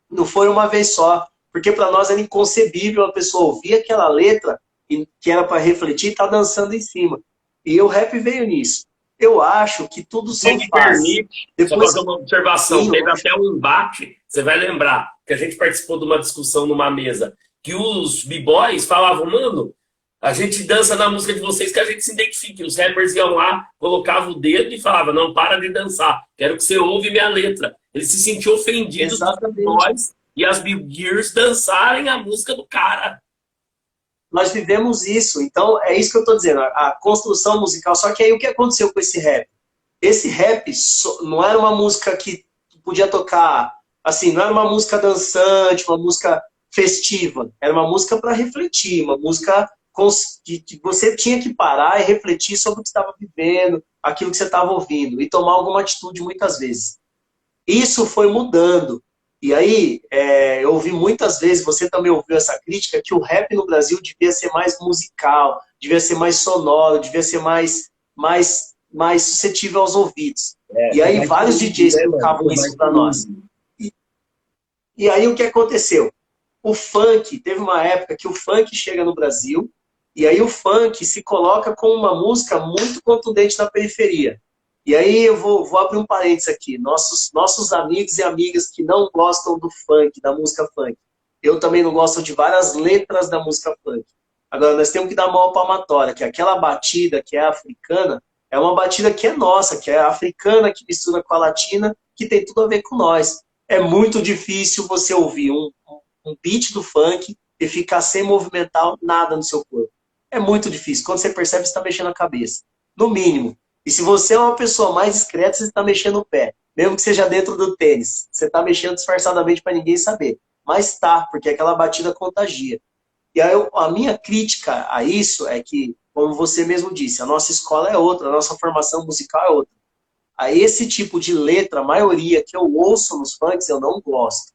Não foi uma vez só. Porque para nós era inconcebível a pessoa ouvir aquela letra que era para refletir e estar dançando em cima. E o rap veio nisso. Eu acho que tudo Se são me fases. permite, só Depois, fazer uma observação, sim, teve lógico. até um embate, você vai lembrar, que a gente participou de uma discussão numa mesa, que os b-boys falavam, mano, a gente dança na música de vocês que a gente se identifique. Os rappers iam lá, colocavam o dedo e falavam, não, para de dançar, quero que você ouve minha letra. Eles se sentiam ofendidos dos Exatamente. b-boys e as b-girls dançarem a música do cara. Nós vivemos isso. Então, é isso que eu estou dizendo. A construção musical. Só que aí o que aconteceu com esse rap? Esse rap não era uma música que podia tocar, assim, não era uma música dançante, uma música festiva. Era uma música para refletir, uma música que você tinha que parar e refletir sobre o que estava vivendo, aquilo que você estava ouvindo, e tomar alguma atitude muitas vezes. Isso foi mudando. E aí, eu ouvi muitas vezes, você também ouviu essa crítica, que o rap no Brasil devia ser mais musical, devia ser mais sonoro, devia ser mais suscetível aos ouvidos. É, E tem aí, mais vários groove, DJs né, mano? colocavam Tem isso mais para nós. groove. E aí, o que aconteceu? O funk, teve uma época que o funk chega no Brasil, e aí o funk se coloca como uma música muito contundente na periferia. E aí eu vou abrir um parênteses aqui. Nossos amigos e amigas que não gostam do funk, da música funk. Eu também não gosto de várias letras da música funk. Agora, nós temos que dar maior palmatória, que aquela batida que é africana, é uma batida que é nossa, que é africana, que mistura com a latina, que tem tudo a ver com nós. É muito difícil você ouvir um beat do funk e ficar sem movimentar nada no seu corpo. É muito difícil. Quando você percebe, você está mexendo a cabeça. No mínimo. E se você é uma pessoa mais discreta, você está mexendo o pé. Mesmo que seja dentro do tênis. Você está mexendo disfarçadamente para ninguém saber. Mas tá, porque aquela batida contagia. E aí, a minha crítica a isso é que, como você mesmo disse, a nossa escola é outra, a nossa formação musical é outra. A esse tipo de letra, a maioria que eu ouço nos funks, eu não gosto.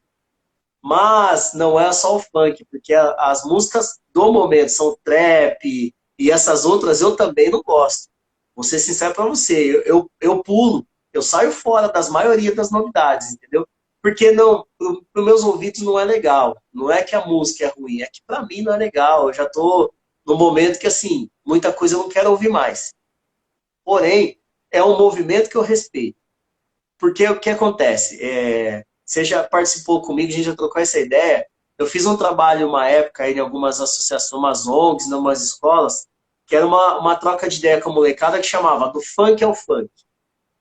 Mas não é só o funk, porque as músicas do momento são trap e essas outras eu também não gosto. Vou ser sincero para você, eu pulo, eu saio fora das maioria das novidades, entendeu? Porque não, para os meus ouvidos não é legal. Não é que a música é ruim, é que para mim não é legal. Eu já estou no momento que, assim, muita coisa eu não quero ouvir mais. Porém, é um movimento que eu respeito. Porque o que acontece? Você já participou comigo, a gente já trocou essa ideia. Eu fiz um trabalho uma época aí, em algumas associações, umas ONGs, em umas escolas, que era uma troca de ideia com a molecada que chamava Do Funk ao Funk.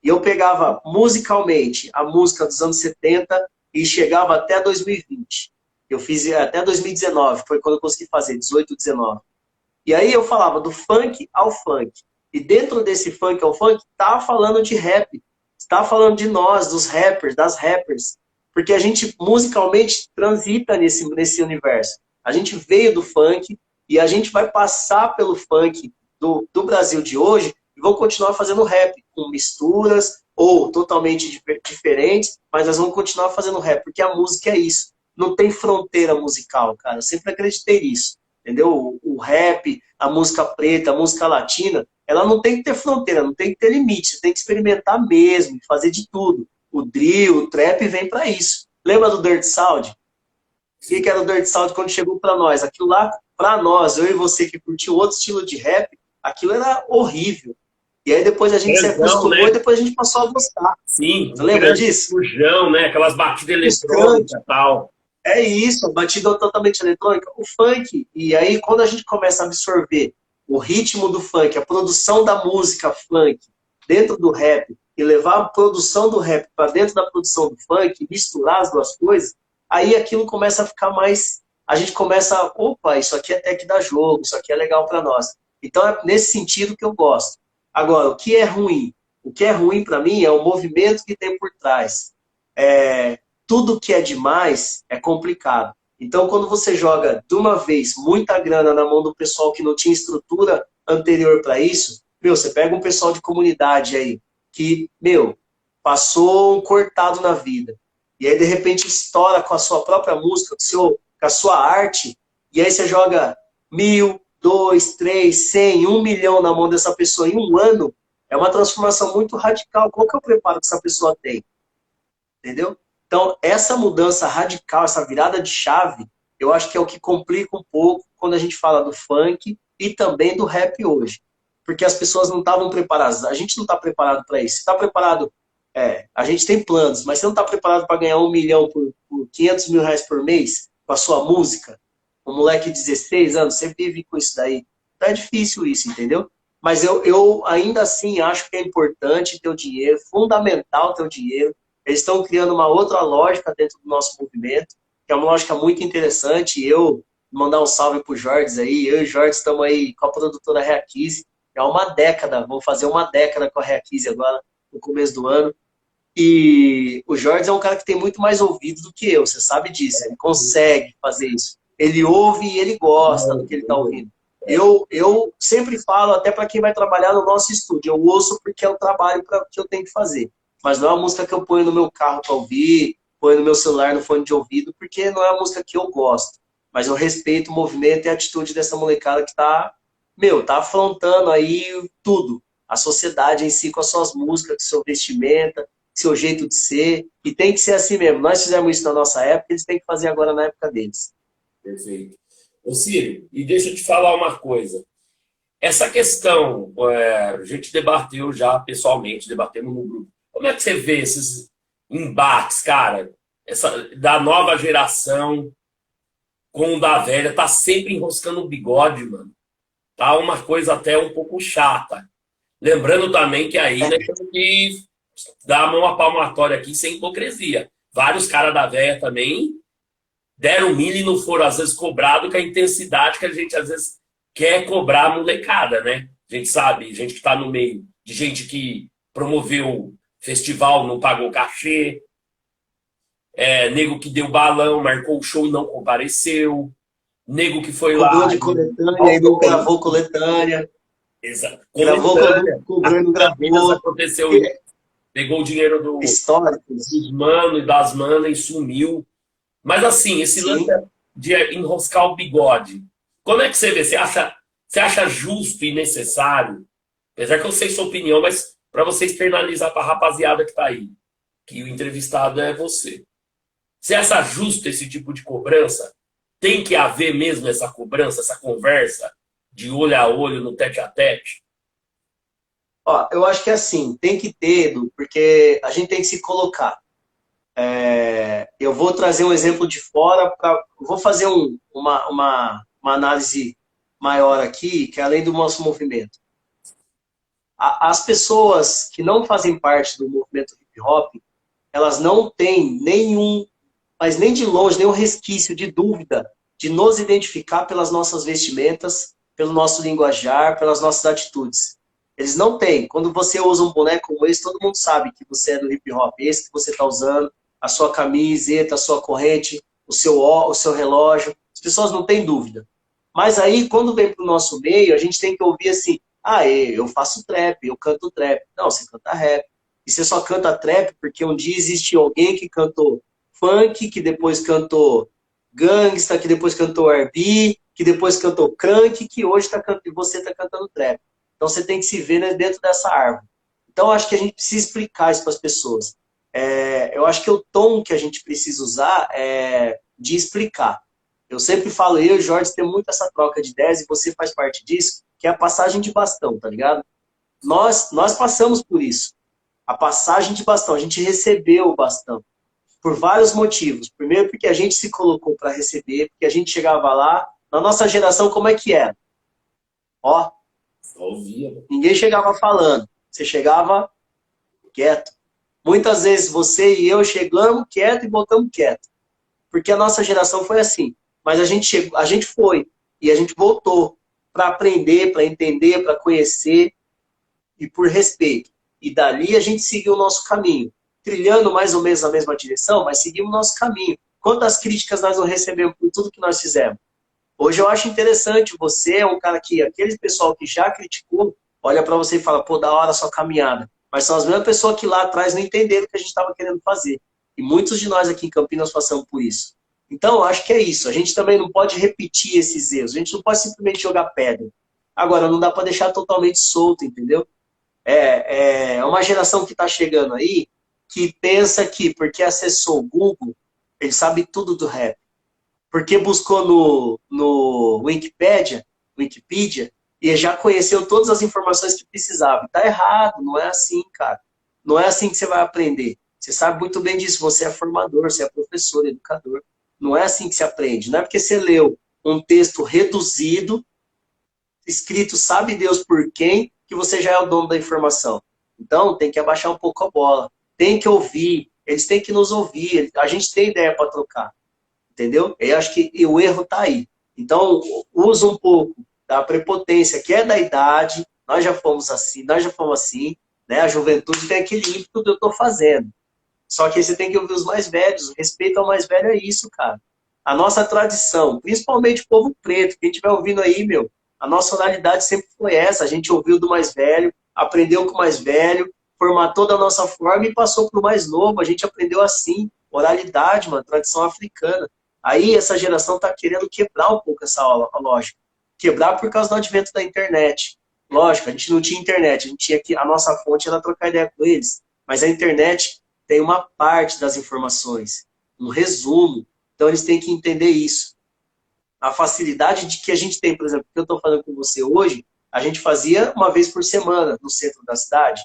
E eu pegava musicalmente a música dos anos 70 e chegava até 2020. Eu fiz até 2019, foi quando eu consegui fazer, 18, 19. E aí eu falava do funk ao funk. E dentro desse funk ao funk, estava falando de rap. Estava falando de nós, dos rappers, das rappers. Porque a gente musicalmente transita nesse universo. A gente veio do funk e a gente vai passar pelo funk do Brasil de hoje e vão continuar fazendo rap, com misturas ou totalmente diferentes, mas nós vamos continuar fazendo rap, porque a música é isso. Não tem fronteira musical, cara. Eu sempre acreditei nisso. Entendeu? O rap, a música preta, a música latina, ela não tem que ter fronteira, não tem que ter limite, você tem que experimentar mesmo, fazer de tudo. O drill, o trap vem para isso. Lembra do Dirt Sound? O que era o Dirt Sound quando chegou para nós? Aquilo lá, para nós, eu e você que curtiu outro estilo de rap, aquilo era horrível. E aí depois a gente se Grandão, acostumou né? e depois a gente passou a gostar. Sim, Você lembra disso? fujão, né? Aquelas batidas Os crunch, eletrônicas e tal. é isso, a batida totalmente eletrônica. O funk, e aí quando a gente começa a absorver o ritmo do funk, a produção da música funk dentro do rap, e levar a produção do rap para dentro da produção do funk, misturar as duas coisas, aí aquilo começa a ficar mais. A gente começa a, opa, isso aqui até que dá jogo, isso aqui é legal para nós. Então é nesse sentido que eu gosto. Agora, o que é ruim? O que é ruim para mim é o movimento que tem por trás. Tudo que é demais é complicado. Então, quando você joga de uma vez muita grana na mão do pessoal que não tinha estrutura anterior para isso, meu, você pega um pessoal de comunidade aí que, meu, passou um cortado na vida. E aí, de repente, estoura com a sua própria música, com a sua arte, e aí você joga 1.000, 2, 3, 100, 1 milhão na mão dessa pessoa em um ano, é uma transformação muito radical. Qual que é o preparo que essa pessoa tem? Entendeu? Então, essa mudança radical, essa virada de chave, eu acho que é o que complica um pouco quando a gente fala do funk e também do rap hoje. porque as pessoas não estavam preparadas. A gente não está preparado para isso. Você está preparado? A gente tem planos, mas você não está preparado para ganhar 1 milhão por 500 mil reais por mês com a sua música? Um moleque de 16 anos, você vive com isso daí. Então é difícil isso, entendeu? Mas eu ainda assim acho que é importante ter o dinheiro, fundamental ter o dinheiro. Eles estão criando uma outra lógica dentro do nosso movimento, que é uma lógica muito interessante. Eu mandar um salve pro Jorge aí. Eu e o Jorge estamos aí com a produtora Reaquize. É uma década, vou fazer uma década com a Reaquize agora, no começo do ano. E o Jorge é um cara que tem muito mais ouvido do que eu, você sabe disso. Ele consegue fazer isso. Ele ouve e ele gosta do que ele está ouvindo. Eu sempre falo, até para quem vai trabalhar no nosso estúdio, eu ouço porque é o trabalho que eu tenho que fazer. Mas não é uma música que eu ponho no meu carro para ouvir, ponho no meu celular, no fone de ouvido, porque não é uma música que eu gosto. Mas eu respeito o movimento e a atitude dessa molecada que tá afrontando aí tudo. A sociedade em si com as suas músicas, com seu vestimenta, seu jeito de ser. E tem que ser assim mesmo. Nós fizemos isso na nossa época, eles têm que fazer agora na época deles. Perfeito. Ô Ciro, e deixa eu te falar uma coisa. Essa questão, a gente debateu já pessoalmente, debatemos no grupo. Como é que você vê esses embates, cara? Da nova geração com o da velha, tá sempre enroscando o bigode, mano. Tá uma coisa até um pouco chata. Lembrando também que aí, né, temos que dar a mão à palmatória aqui sem hipocrisia. Vários caras da velha também deram milho e não foram, às vezes, cobrados com a intensidade que a gente, às vezes, quer cobrar a molecada, né? A gente sabe, gente que tá no meio, de gente que promoveu festival, não pagou cachê, nego que deu balão, marcou o show e não compareceu, nego que foi lá... Cobrou de coletânea e não gravou coletânea. Exato. Gravou, cobrou e não gravou. Aconteceu isso. Pegou o dinheiro dos manos e das manas e sumiu. Mas assim, esse lance de enroscar o bigode, como é que você vê? Você acha justo e necessário? Apesar que eu sei sua opinião, mas para você externalizar para a rapaziada que está aí, que o entrevistado é você. Você acha justo esse tipo de cobrança? Tem que haver mesmo essa cobrança, essa conversa de olho a olho, no tete a tete? Ó, eu acho que é assim, tem que ter, Edu, porque a gente tem que se colocar. Eu vou trazer um exemplo de fora, vou fazer uma análise maior aqui, que é além do nosso movimento. As pessoas que não fazem parte do movimento hip hop, elas não têm mas nem de longe, nenhum resquício de dúvida de nos identificar pelas nossas vestimentas, pelo nosso linguajar, pelas nossas atitudes. Eles não têm. Quando você usa um boneco como esse, todo mundo sabe que você é do hip hop. Esse que você está usando, a sua camiseta, a sua corrente, o seu relógio. As pessoas não têm dúvida. Mas aí, quando vem para o nosso meio, a gente tem que ouvir assim, eu faço trap, eu canto trap. Não, você canta rap. E você só canta trap porque um dia existiu alguém que cantou funk, que depois cantou gangsta, que depois cantou R&B, que depois cantou crunk, que hoje você está cantando trap. Então você tem que se ver, né, dentro dessa árvore. Então acho que a gente precisa explicar isso para as pessoas. Eu acho que o tom que a gente precisa usar é de explicar. Eu sempre falo, eu e o Jorge temos muito essa troca de ideias e você faz parte disso, que é a passagem de bastão, tá ligado? Nós passamos por isso. A passagem de bastão, a gente recebeu o bastão. Por vários motivos. Primeiro, porque a gente se colocou para receber, porque a gente chegava lá, na nossa geração, como é que era? Ó, ninguém chegava falando, você chegava quieto. Muitas vezes você e eu chegamos quieto e voltamos quieto. Porque a nossa geração foi assim. Mas a gente foi e a gente voltou para aprender, para entender, para conhecer e por respeito. E dali a gente seguiu o nosso caminho. Trilhando mais ou menos a mesma direção, mas seguimos o nosso caminho. Quantas críticas nós não recebemos por tudo que nós fizemos? Hoje eu acho interessante, você é um cara que, aquele pessoal que já criticou, olha para você e fala, pô, da hora a sua caminhada. Mas são as mesmas pessoas que lá atrás não entenderam o que a gente estava querendo fazer. E muitos de nós aqui em Campinas passamos por isso. Então, eu acho que é isso. A gente também não pode repetir esses erros. A gente não pode simplesmente jogar pedra. Agora, não dá para deixar totalmente solto, entendeu? É uma geração que está chegando aí que pensa que porque acessou o Google, ele sabe tudo do rap. Porque buscou no Wikipedia, e já conheceu todas as informações que precisava. Tá errado, não é assim, cara. Não é assim que você vai aprender. Você sabe muito bem disso, você é formador, você é professor, educador. Não é assim que se aprende. Não é porque você leu um texto reduzido, escrito sabe Deus por quem, que você já é o dono da informação. Então, tem que abaixar um pouco a bola. Tem que ouvir. Eles têm que nos ouvir. A gente tem ideia para trocar. Entendeu? Eu acho que o erro está aí. Então, usa um pouco da prepotência, que é da idade. Nós já fomos assim, né? A juventude tem aquele ímpeto que eu estou fazendo. Só que você tem que ouvir os mais velhos. O respeito ao mais velho é isso, cara. A nossa tradição, principalmente o povo preto, quem estiver ouvindo aí, meu, a nossa oralidade sempre foi essa. A gente ouviu do mais velho, aprendeu com o mais velho, formatou da nossa forma e passou para o mais novo. A gente aprendeu assim. Oralidade, mano, tradição africana. Aí essa geração está querendo quebrar um pouco essa lógica. Quebrar por causa do advento da internet. Lógico, a gente não tinha internet, a gente tinha que a nossa fonte era trocar ideia com eles. Mas a internet tem uma parte das informações, um resumo. Então eles têm que entender isso. A facilidade de que a gente tem, por exemplo, que eu estou falando com você hoje, a gente fazia uma vez por semana no centro da cidade,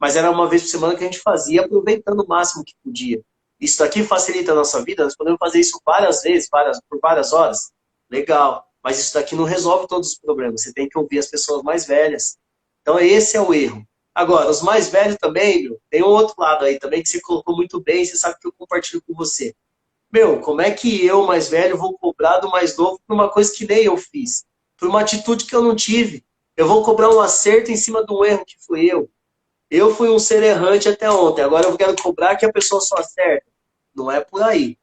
mas era uma vez por semana que a gente fazia aproveitando o máximo que podia. Isso aqui facilita a nossa vida, nós podemos fazer isso várias vezes, por várias horas. Legal. Mas isso daqui não resolve todos os problemas. Você tem que ouvir as pessoas mais velhas. Então esse é o erro. Agora, os mais velhos também, meu, tem um outro lado aí também que você colocou muito bem, você sabe que eu compartilho com você. Meu, como é que eu, mais velho, vou cobrar do mais novo por uma coisa que nem eu fiz? Por uma atitude que eu não tive. Eu vou cobrar um acerto em cima de um erro que fui eu. Eu fui um ser errante até ontem, agora eu quero cobrar que a pessoa só acerta. Não é por aí.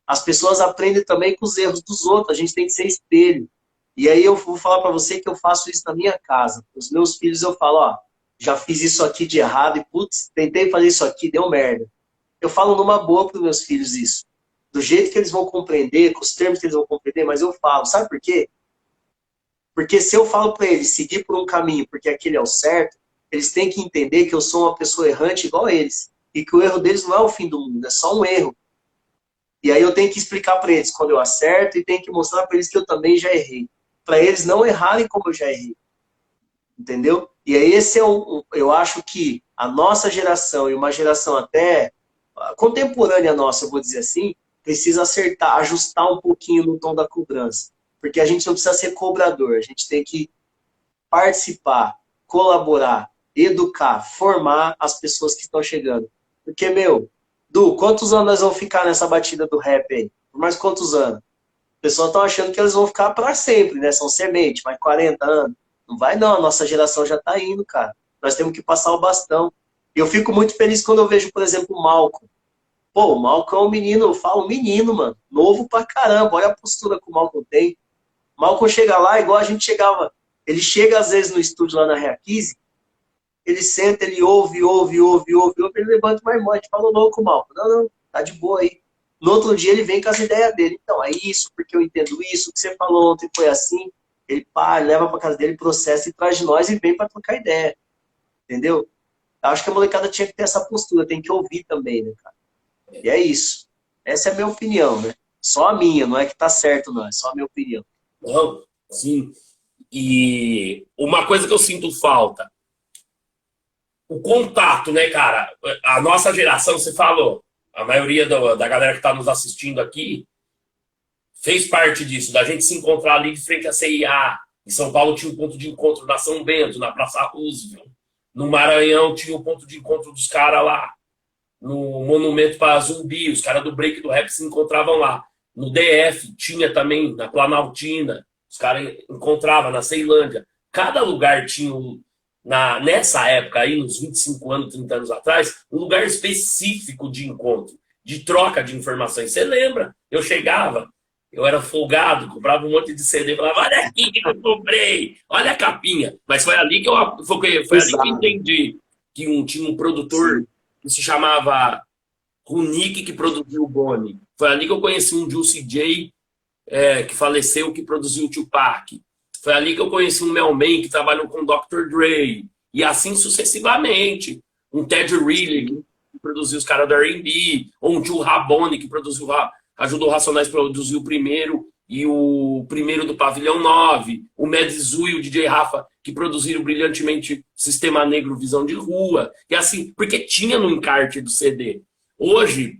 As pessoas aprendem também com os erros dos outros, a gente tem que ser espelho. E aí eu vou falar para você que eu faço isso na minha casa. Os meus filhos eu falo, ó, já fiz isso aqui de errado e putz, tentei fazer isso aqui, deu merda. Eu falo numa boa para os meus filhos isso. Do jeito que eles vão compreender, com os termos que eles vão compreender, mas eu falo, sabe por quê? Porque se eu falo para eles seguir por um caminho, porque aquele é o certo, eles têm que entender que eu sou uma pessoa errante igual a eles. E que o erro deles não é o fim do mundo, é só um erro. E aí eu tenho que explicar para eles quando eu acerto e tenho que mostrar para eles que eu também já errei. Para eles não errarem como eu já errei. Entendeu? E aí esse é eu acho que a nossa geração e uma geração até contemporânea nossa, eu vou dizer assim, precisa acertar, ajustar um pouquinho no tom da cobrança. Porque a gente não precisa ser cobrador, a gente tem que participar, colaborar, educar, formar as pessoas que estão chegando. Porque, meu, Du, quantos anos nós vamos ficar nessa batida do rap aí? Por mais quantos anos? O pessoal está achando que eles vão ficar para sempre, né? São semente, mais 40 anos. Não vai não, a nossa geração já está indo, cara. Nós temos que passar o bastão. E eu fico muito feliz quando eu vejo, por exemplo, o Malcolm. Pô, o Malcolm é um menino, eu falo menino, mano. Novo pra caramba, olha a postura que o Malcolm tem. O Malcolm chega lá igual a gente chegava. Ele chega às vezes no estúdio lá na Reaquise, ele senta, ele ouve, ele levanta uma irmã, a gente fala louco, Malcolm. Não, tá de boa aí. No outro dia ele vem com as ideias dele. Então, é isso, porque eu entendo isso, o que você falou ontem foi assim. Ele para, leva pra casa dele, processa e traz de nós e vem pra trocar ideia. Entendeu? Eu acho que a molecada tinha que ter essa postura, tem que ouvir também, né, cara? E é isso. Essa é a minha opinião, né? Só a minha, não é que tá certo, não. É só a minha opinião. Não, sim. E uma coisa que eu sinto falta, o contato, né, cara? A nossa geração, você falou, a maioria da galera que está nos assistindo aqui fez parte disso, da gente se encontrar ali de frente à CIA. Em São Paulo tinha um ponto de encontro na São Bento, na Praça Roosevelt. No Maranhão tinha o ponto de encontro dos caras lá. No Monumento para Zumbi, os caras do break do rap se encontravam lá. No DF tinha também, na Planaltina, os caras encontravam na Ceilândia. Cada lugar tinha, nessa época aí, uns 25 anos, 30 anos atrás, um lugar específico de encontro, de troca de informações. Você lembra? Eu chegava, eu era folgado, comprava um monte de CD, falava, olha aqui que eu comprei, olha a capinha. Mas foi ali que foi ali que eu entendi que tinha um produtor que se chamava Runick, que produziu o Bonnie. Foi ali que eu conheci um Juicy J, que faleceu, que produziu o Tupac. Foi ali que eu conheci um Mel Man, que trabalhou com o Dr. Dre. E assim sucessivamente. Um Ted Riley, que produziu os caras do R&B. Ou um Tio Rabone, que ajudou o Racionais a produzir o primeiro e o primeiro do Pavilhão 9, o Medizu e o DJ Rafa, que produziram brilhantemente Sistema Negro Visão de Rua, e assim, porque tinha no encarte do CD. Hoje,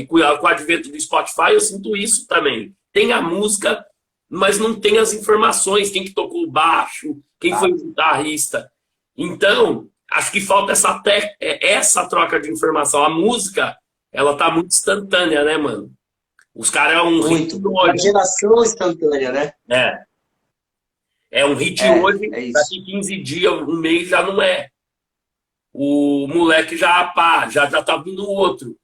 com o advento do Spotify, eu sinto isso também. Tem a música, mas não tem as informações, quem que tocou o baixo, quem foi o guitarrista. Então, acho que falta essa troca de informação. A música, ela tá muito instantânea, né, mano? Os caras é um Muito. hit Uma hoje. geração instantânea, né? É um hit hoje, É isso. daqui 15 dias, um mês já não é. O moleque já, pá, já tá vindo outro.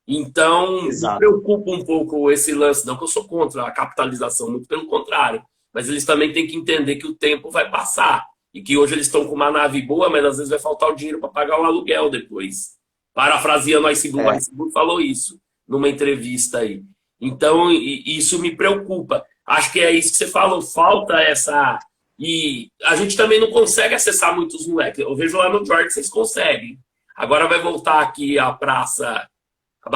Então, me Exato. preocupa um pouco esse lance. Não que eu sou contra a capitalização, muito pelo contrário. Mas eles também têm que entender que o tempo vai passar. E que hoje eles estão com uma nave boa, mas às vezes vai faltar o dinheiro para pagar o aluguel depois. Parafraseando o Ice Blue, o Ice Blue falou isso numa entrevista aí. Então, isso me preocupa. Acho que é isso que você falou, falta essa... E a gente também não consegue acessar muitos moleques. Eu vejo lá no George que vocês conseguem. Agora vai voltar aqui a praça, a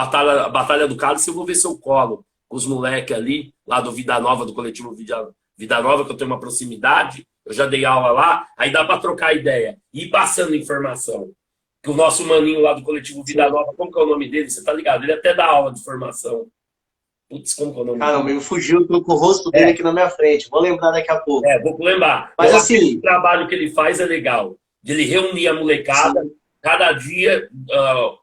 Batalha do Cálice, eu vou ver se eu colo com os moleques ali, lá do Vida Nova, do coletivo Vida Nova, que eu tenho uma proximidade. Eu já dei aula lá, aí dá para trocar ideia e ir passando informação. Que o nosso maninho lá do coletivo Vida Nova, como que é o nome dele? Você tá ligado? Ele até dá aula de formação. Putz, como que é o nome Caramba, dele? me fugiu, tô com o rosto dele aqui na minha frente. Vou lembrar daqui a pouco. Vou lembrar. Mas Eu acho que assim, o trabalho que ele faz é legal. De ele reunir a molecada, sim, cada dia,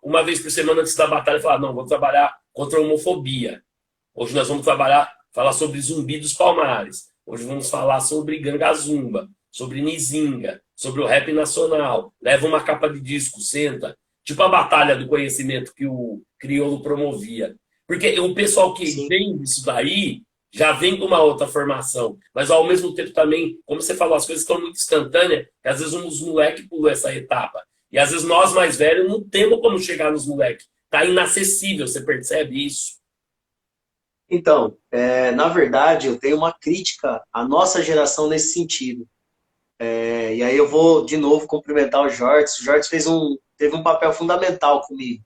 uma vez por semana antes da batalha, falar, não, vou trabalhar contra a homofobia. Hoje nós vamos falar sobre Zumbi dos Palmares. Hoje vamos falar sobre Gangazumba, sobre Nizinga, sobre o rap nacional. Leva uma capa de disco, senta. Tipo a batalha do conhecimento que o Criolo promovia. Porque o pessoal que sim. vem disso daí já vem com uma outra formação. Mas ao mesmo tempo também, como você falou, as coisas estão muito instantâneas, que às vezes os moleques pulam essa etapa. E às vezes nós mais velhos não temos como chegar nos moleques. Tá inacessível, você percebe isso? Então, na verdade, eu tenho uma crítica à nossa geração nesse sentido. E aí eu vou, de novo, cumprimentar o Jorge. O Jorge teve um papel fundamental comigo.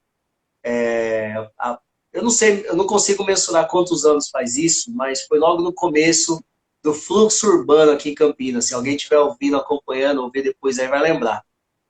Eu não sei, eu não consigo mensurar quantos anos faz isso, mas foi logo no começo do fluxo urbano aqui em Campinas. Se alguém estiver ouvindo, acompanhando, ou ver depois aí vai lembrar.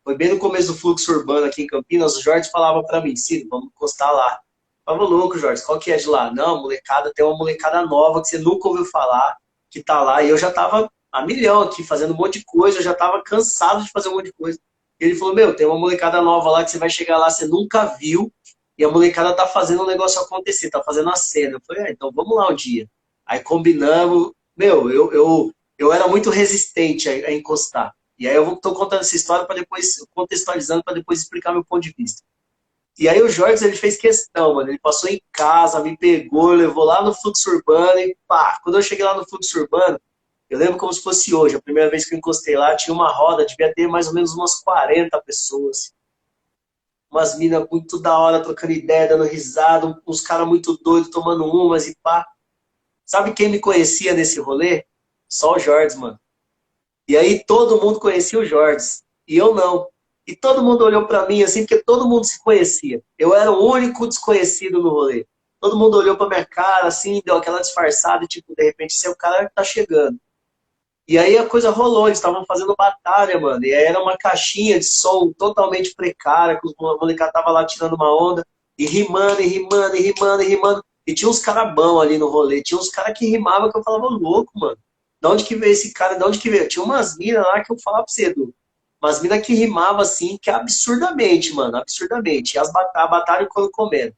Foi bem no começo do fluxo urbano aqui em Campinas, o Jorge falava para mim, Ciro, vamos encostar lá. Eu falava, louco, Jorge, qual que é de lá? Não, molecada, tem uma molecada nova que você nunca ouviu falar, que tá lá. E eu já tava a milhão aqui, fazendo um monte de coisa, eu já tava cansado de fazer um monte de coisa. E ele falou, meu, tem uma molecada nova lá que você vai chegar lá, você nunca viu, e a molecada tá fazendo o negócio acontecer, tá fazendo a cena. Eu falei, então vamos lá um dia. Aí combinamos, meu, eu era muito resistente a encostar. E aí eu estou contando essa história para depois, contextualizando, para depois explicar meu ponto de vista. E aí o Jorge, ele fez questão, mano. Ele passou em casa, me pegou, levou lá no fluxo urbano e pá. Quando eu cheguei lá no fluxo urbano, eu lembro como se fosse hoje. A primeira vez que eu encostei lá, tinha uma roda, devia ter mais ou menos umas 40 pessoas. Umas minas muito da hora, trocando ideia, dando risada, uns caras muito doidos, tomando umas e pá. Sabe quem me conhecia nesse rolê? Só o Jorge, mano. E aí todo mundo conhecia o Jorge, e eu não. E todo mundo olhou pra mim assim, porque todo mundo se conhecia. Eu era o único desconhecido no rolê. Todo mundo olhou pra minha cara, assim, deu aquela disfarçada, e tipo, de repente, esse é o cara que tá chegando. E aí a coisa rolou, eles estavam fazendo batalha, mano. E aí era uma caixinha de som totalmente precária, que os molecados estavam lá tirando uma onda, e rimando, e rimando, e rimando, e rimando. E tinha uns caras bons ali no rolê, tinha uns caras que rimavam que eu falava, louco, mano. De onde que veio esse cara? De onde que veio? Tinha umas minas lá que eu falava pra você, Edu. Umas minas que rimavam assim, que absurdamente, mano, absurdamente. E a batalha quando comendo.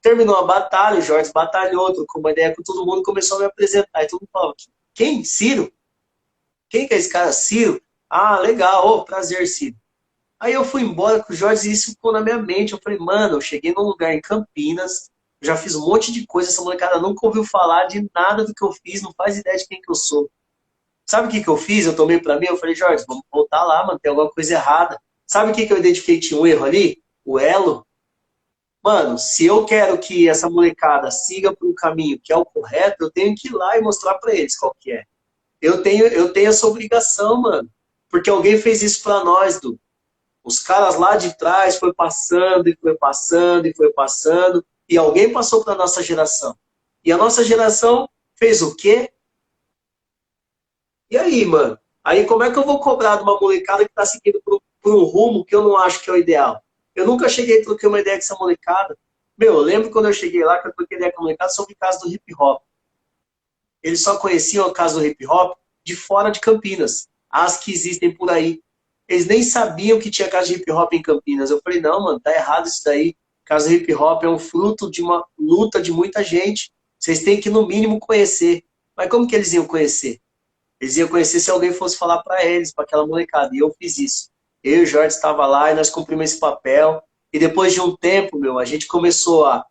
Terminou a batalha, o Jorge batalhou, trocou uma ideia com todo mundo, começou a me apresentar. E todo mundo falava, quem? Ciro? Quem que é esse cara? Ciro? Ah, legal, ô, prazer, Ciro. Aí eu fui embora com o Jorge e isso ficou na minha mente. Eu falei, mano, eu cheguei num lugar em Campinas, já fiz um monte de coisa, essa molecada nunca ouviu falar de nada do que eu fiz, não faz ideia de quem que eu sou. Sabe o que que eu fiz? Eu tomei pra mim, eu falei, Jorge, vamos voltar lá, mano, tem alguma coisa errada. Sabe o que que eu identifiquei que tinha um erro ali? O elo. Mano, se eu quero que essa molecada siga por um caminho que é o correto, eu tenho que ir lá e mostrar pra eles qual que é. Eu tenho essa obrigação, mano. Porque alguém fez isso pra nós, Du. Os caras lá de trás foi passando e foi passando e foi passando, e alguém passou para a nossa geração. E a nossa geração Fez o quê? E aí, mano? Aí como é que eu vou cobrar de uma molecada que tá seguindo por um rumo que eu não acho que é o ideal? Eu nunca cheguei a trocar uma ideia com essa molecada. Meu, eu lembro quando eu cheguei lá que eu troquei ideia com a molecada sobre o caso do hip hop. Eles só conheciam a casa do hip hop de fora de Campinas, as que existem por aí. Eles nem sabiam que tinha casa de hip hop em Campinas. Eu falei, não, mano, tá errado isso daí. Casa do hip hop é um fruto de uma luta de muita gente. Vocês têm que, no mínimo, conhecer. Mas como que eles iam conhecer? Eles iam conhecer se alguém fosse falar para eles, para aquela molecada. E eu fiz isso. Eu e o Jorge estava lá e nós cumprimos esse papel. E depois de um tempo, meu, a gente começou a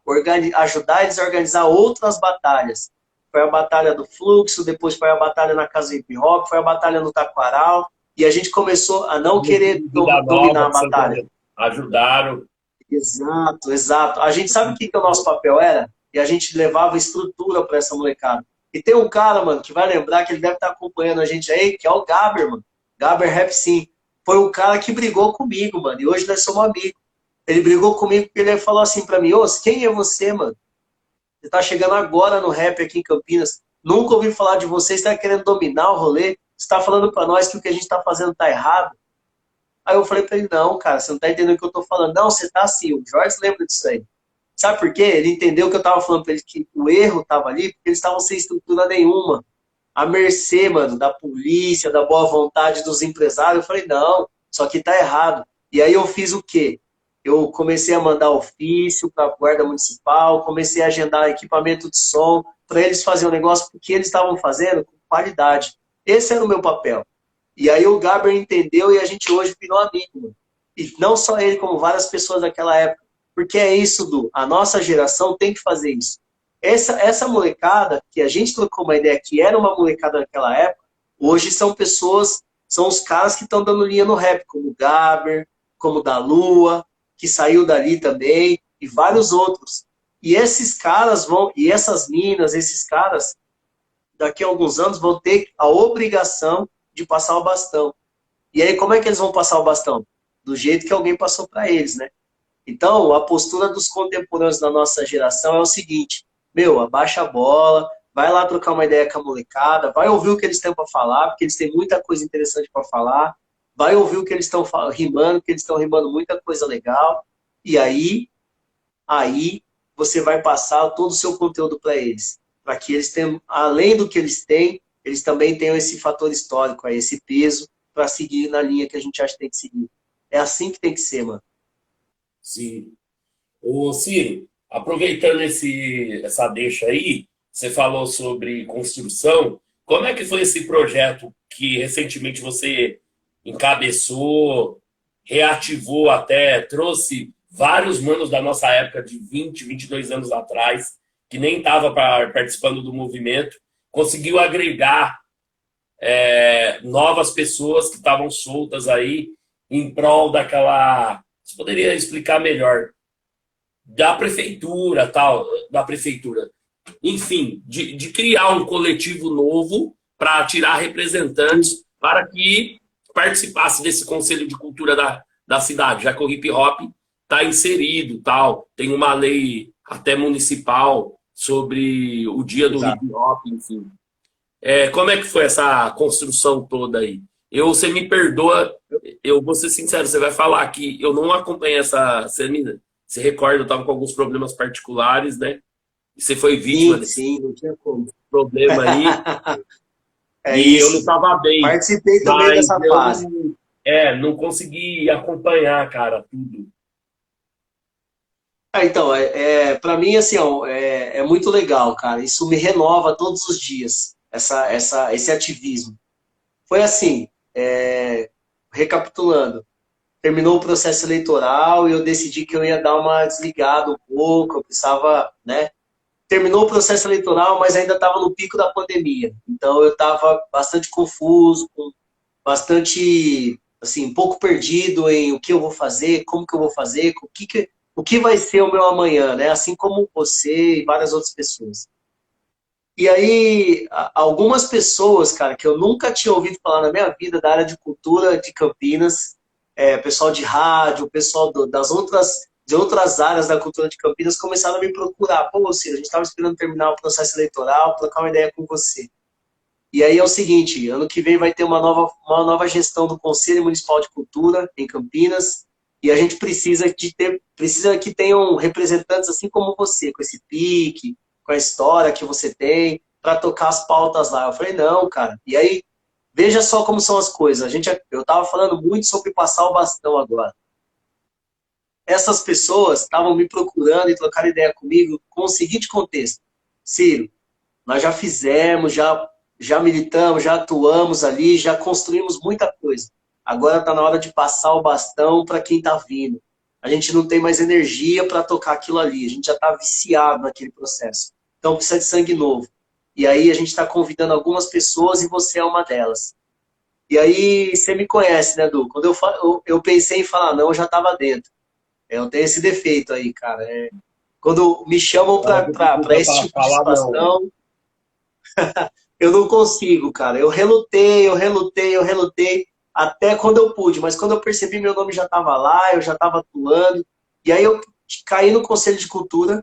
ajudar eles a organizar outras batalhas. Foi a batalha do Fluxo, depois foi a batalha na Casa Hip Hop, foi a batalha no Taquaral. E a gente começou a não querer Vida dominar Nova, a que vocês batalha. ajudaram. Exato, exato. A gente sabe o que o nosso papel era? E a gente levava estrutura para essa molecada. E tem um cara, mano, que vai lembrar que ele deve estar acompanhando a gente aí, que é o Gaber, mano. Gaber Rap Sim. Foi um cara que brigou comigo, mano. E hoje nós somos amigos. Ele brigou comigo porque ele falou assim pra mim, ô, quem é você, mano? Você tá chegando agora no rap aqui em Campinas. Nunca ouvi falar de você, você tá querendo dominar o rolê. Você tá falando pra nós que o que a gente tá fazendo tá errado. Aí eu falei pra ele, não, cara, você não tá entendendo o que eu tô falando. Não, você tá assim, o Jorge lembra disso aí. Sabe por quê? Ele entendeu que eu tava falando pra ele que o erro tava ali, porque eles estavam sem estrutura nenhuma. À mercê, mano, da polícia, da boa vontade dos empresários. Eu falei, não, só que tá errado. E aí eu fiz o quê? Eu comecei a mandar ofício para a Guarda Municipal, comecei a agendar equipamento de som, para eles fazerem o negócio, porque eles estavam fazendo com qualidade. Esse era o meu papel. E aí o Gaber entendeu e a gente hoje virou amigo. Mano. E não só ele, como várias pessoas daquela época. Porque é isso, Du. A nossa geração tem que fazer isso. Essa molecada, que a gente trocou uma ideia que era uma molecada naquela época, hoje são pessoas, são os caras que estão dando linha no rap, como o Gaber, como o da Lua, que saiu dali também, e vários outros. E esses caras vão, e essas minas, esses caras, daqui a alguns anos vão ter a obrigação de passar o bastão. E aí, como é que eles vão passar o bastão? Do jeito que alguém passou para eles, né? Então, a postura dos contemporâneos da nossa geração é o seguinte, meu, abaixa a bola, vai lá trocar uma ideia com a molecada, vai ouvir o que eles têm para falar, porque eles têm muita coisa interessante para falar, vai ouvir o que eles estão rimando, porque eles estão rimando muita coisa legal, e aí você vai passar todo o seu conteúdo para eles, para que eles tenham, além do que eles têm, eles também tenham esse fator histórico, aí, esse peso, para seguir na linha que a gente acha que tem que seguir. É assim que tem que ser, mano. Sim. Ô, Ciro, aproveitando essa deixa aí, você falou sobre construção. Como é que foi esse projeto que recentemente você encabeçou, reativou até, trouxe vários manos da nossa época de 20, 22 anos atrás, que nem estava participando do movimento, conseguiu agregar novas pessoas que estavam soltas aí em prol daquela... Você poderia explicar melhor? Da prefeitura, tal, da prefeitura. Enfim, de criar um coletivo novo para tirar representantes para que participasse desse Conselho de Cultura da cidade, já que o hip hop está inserido, tal, tem uma lei até municipal sobre o dia do Exato. hip hop, enfim. Como é que foi essa construção toda aí? Você me perdoa, eu vou ser sincero, você vai falar que eu não acompanhei essa. Você recorda, eu estava com alguns problemas particulares, né? E você foi vítima Sim, desse sim, não tinha como. problema aí, É e eu não isso. estava bem, Participei também mas dessa eu fase. não consegui acompanhar, cara, tudo. Então, para mim, assim, ó, é muito legal, cara. Isso me renova todos os dias, esse ativismo. Foi assim, recapitulando, terminou o processo eleitoral e eu decidi que eu ia dar uma desligada um pouco, eu precisava, né? Terminou o processo eleitoral, mas ainda estava no pico da pandemia. Então eu estava bastante confuso, bastante, assim, um pouco perdido em o que eu vou fazer, como que eu vou fazer, o que vai ser o meu amanhã, né? Assim como você e várias outras pessoas. E aí, algumas pessoas, cara, que eu nunca tinha ouvido falar na minha vida da área de cultura de Campinas, pessoal de rádio, pessoal das outras de outras áreas da cultura de Campinas começaram a me procurar. Pô, Ciro, a gente estava esperando terminar o processo eleitoral, trocar uma ideia com você. E aí é o seguinte, ano que vem vai ter uma nova gestão do Conselho Municipal de Cultura em Campinas, e a gente precisa que tenham representantes assim como você, com esse pique, com a história que você tem, para tocar as pautas lá. Eu falei, não, cara. E aí, veja só como são as coisas. Eu estava falando muito sobre passar o bastão agora. Essas pessoas estavam me procurando e trocaram ideia comigo com o seguinte contexto. Ciro, nós já fizemos, já militamos, já atuamos ali, já construímos muita coisa. Agora está na hora de passar o bastão para quem está vindo. A gente não tem mais energia para tocar aquilo ali. A gente já está viciado naquele processo. Então precisa de sangue novo. E aí a gente está convidando algumas pessoas e você é uma delas. E aí você me conhece, né, Du? Quando eu pensei em falar não, eu já estava dentro. Eu tenho esse defeito aí, cara. Quando me chamam para esse tipo de situação, eu não consigo, cara. Eu relutei, até quando eu pude. Mas quando eu percebi, meu nome já estava lá, eu já estava atuando. E aí eu caí no Conselho de Cultura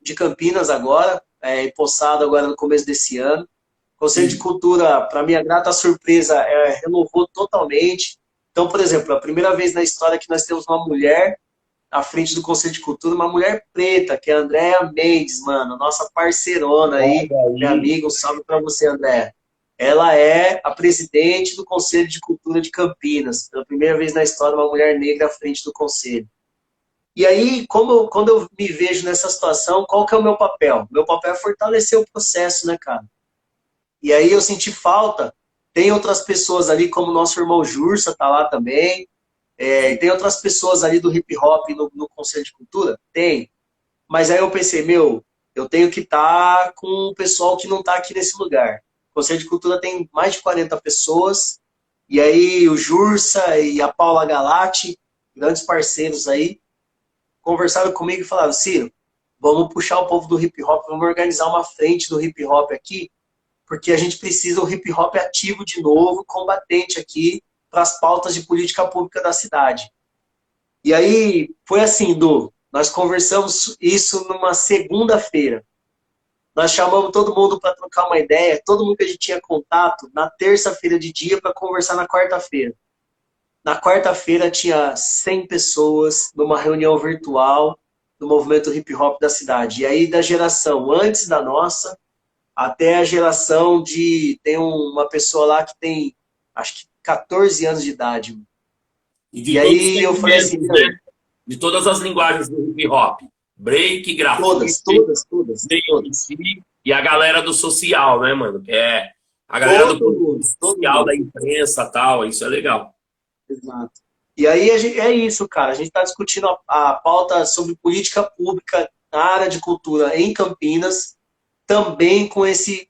de Campinas agora, empossado agora no começo desse ano. Conselho de Cultura, para minha grata surpresa, renovou totalmente. Então, por exemplo, a primeira vez na história que nós temos uma mulher à frente do Conselho de Cultura, uma mulher preta, que é a Andréa Mendes, mano, nossa parceirona aí, minha amiga, um salve para você, Andréa. Ela é a presidente do Conselho de Cultura de Campinas, pela primeira vez na história, uma mulher negra à frente do Conselho. E aí, quando eu me vejo nessa situação, qual que é o meu papel? Meu papel é fortalecer o processo, né, cara? E aí eu senti falta, tem outras pessoas ali, como o nosso irmão Jursa tá lá também, e tem outras pessoas ali do hip hop no Conselho de Cultura? Tem. Mas aí eu pensei, eu tenho que estar com o pessoal que não está aqui nesse lugar. O Conselho de Cultura tem mais de 40 pessoas, e aí o Jursa e a Paula Galati, grandes parceiros aí, conversaram comigo e falaram, Ciro, vamos puxar o povo do hip hop, vamos organizar uma frente do hip hop aqui, porque a gente precisa do hip hop ativo de novo, combatente aqui, para as pautas de política pública da cidade. E aí, foi assim, Du, nós conversamos isso numa segunda-feira. Nós chamamos todo mundo para trocar uma ideia, todo mundo que a gente tinha contato, na terça-feira de dia para conversar na quarta-feira. Na quarta-feira tinha 100 pessoas numa reunião virtual do movimento hip hop da cidade. E aí, da geração antes da nossa, até a geração de... Tem uma pessoa lá que tem, acho que 14 anos de idade. E aí eu falei assim... Né? De todas as linguagens do hip hop. Break, grafite, todas. E a galera do social, né, mano? Que é a galera do social, da imprensa e tal. Isso é legal. Exato. E aí é isso, cara. A gente está discutindo a pauta sobre política pública na área de cultura em Campinas, também com esse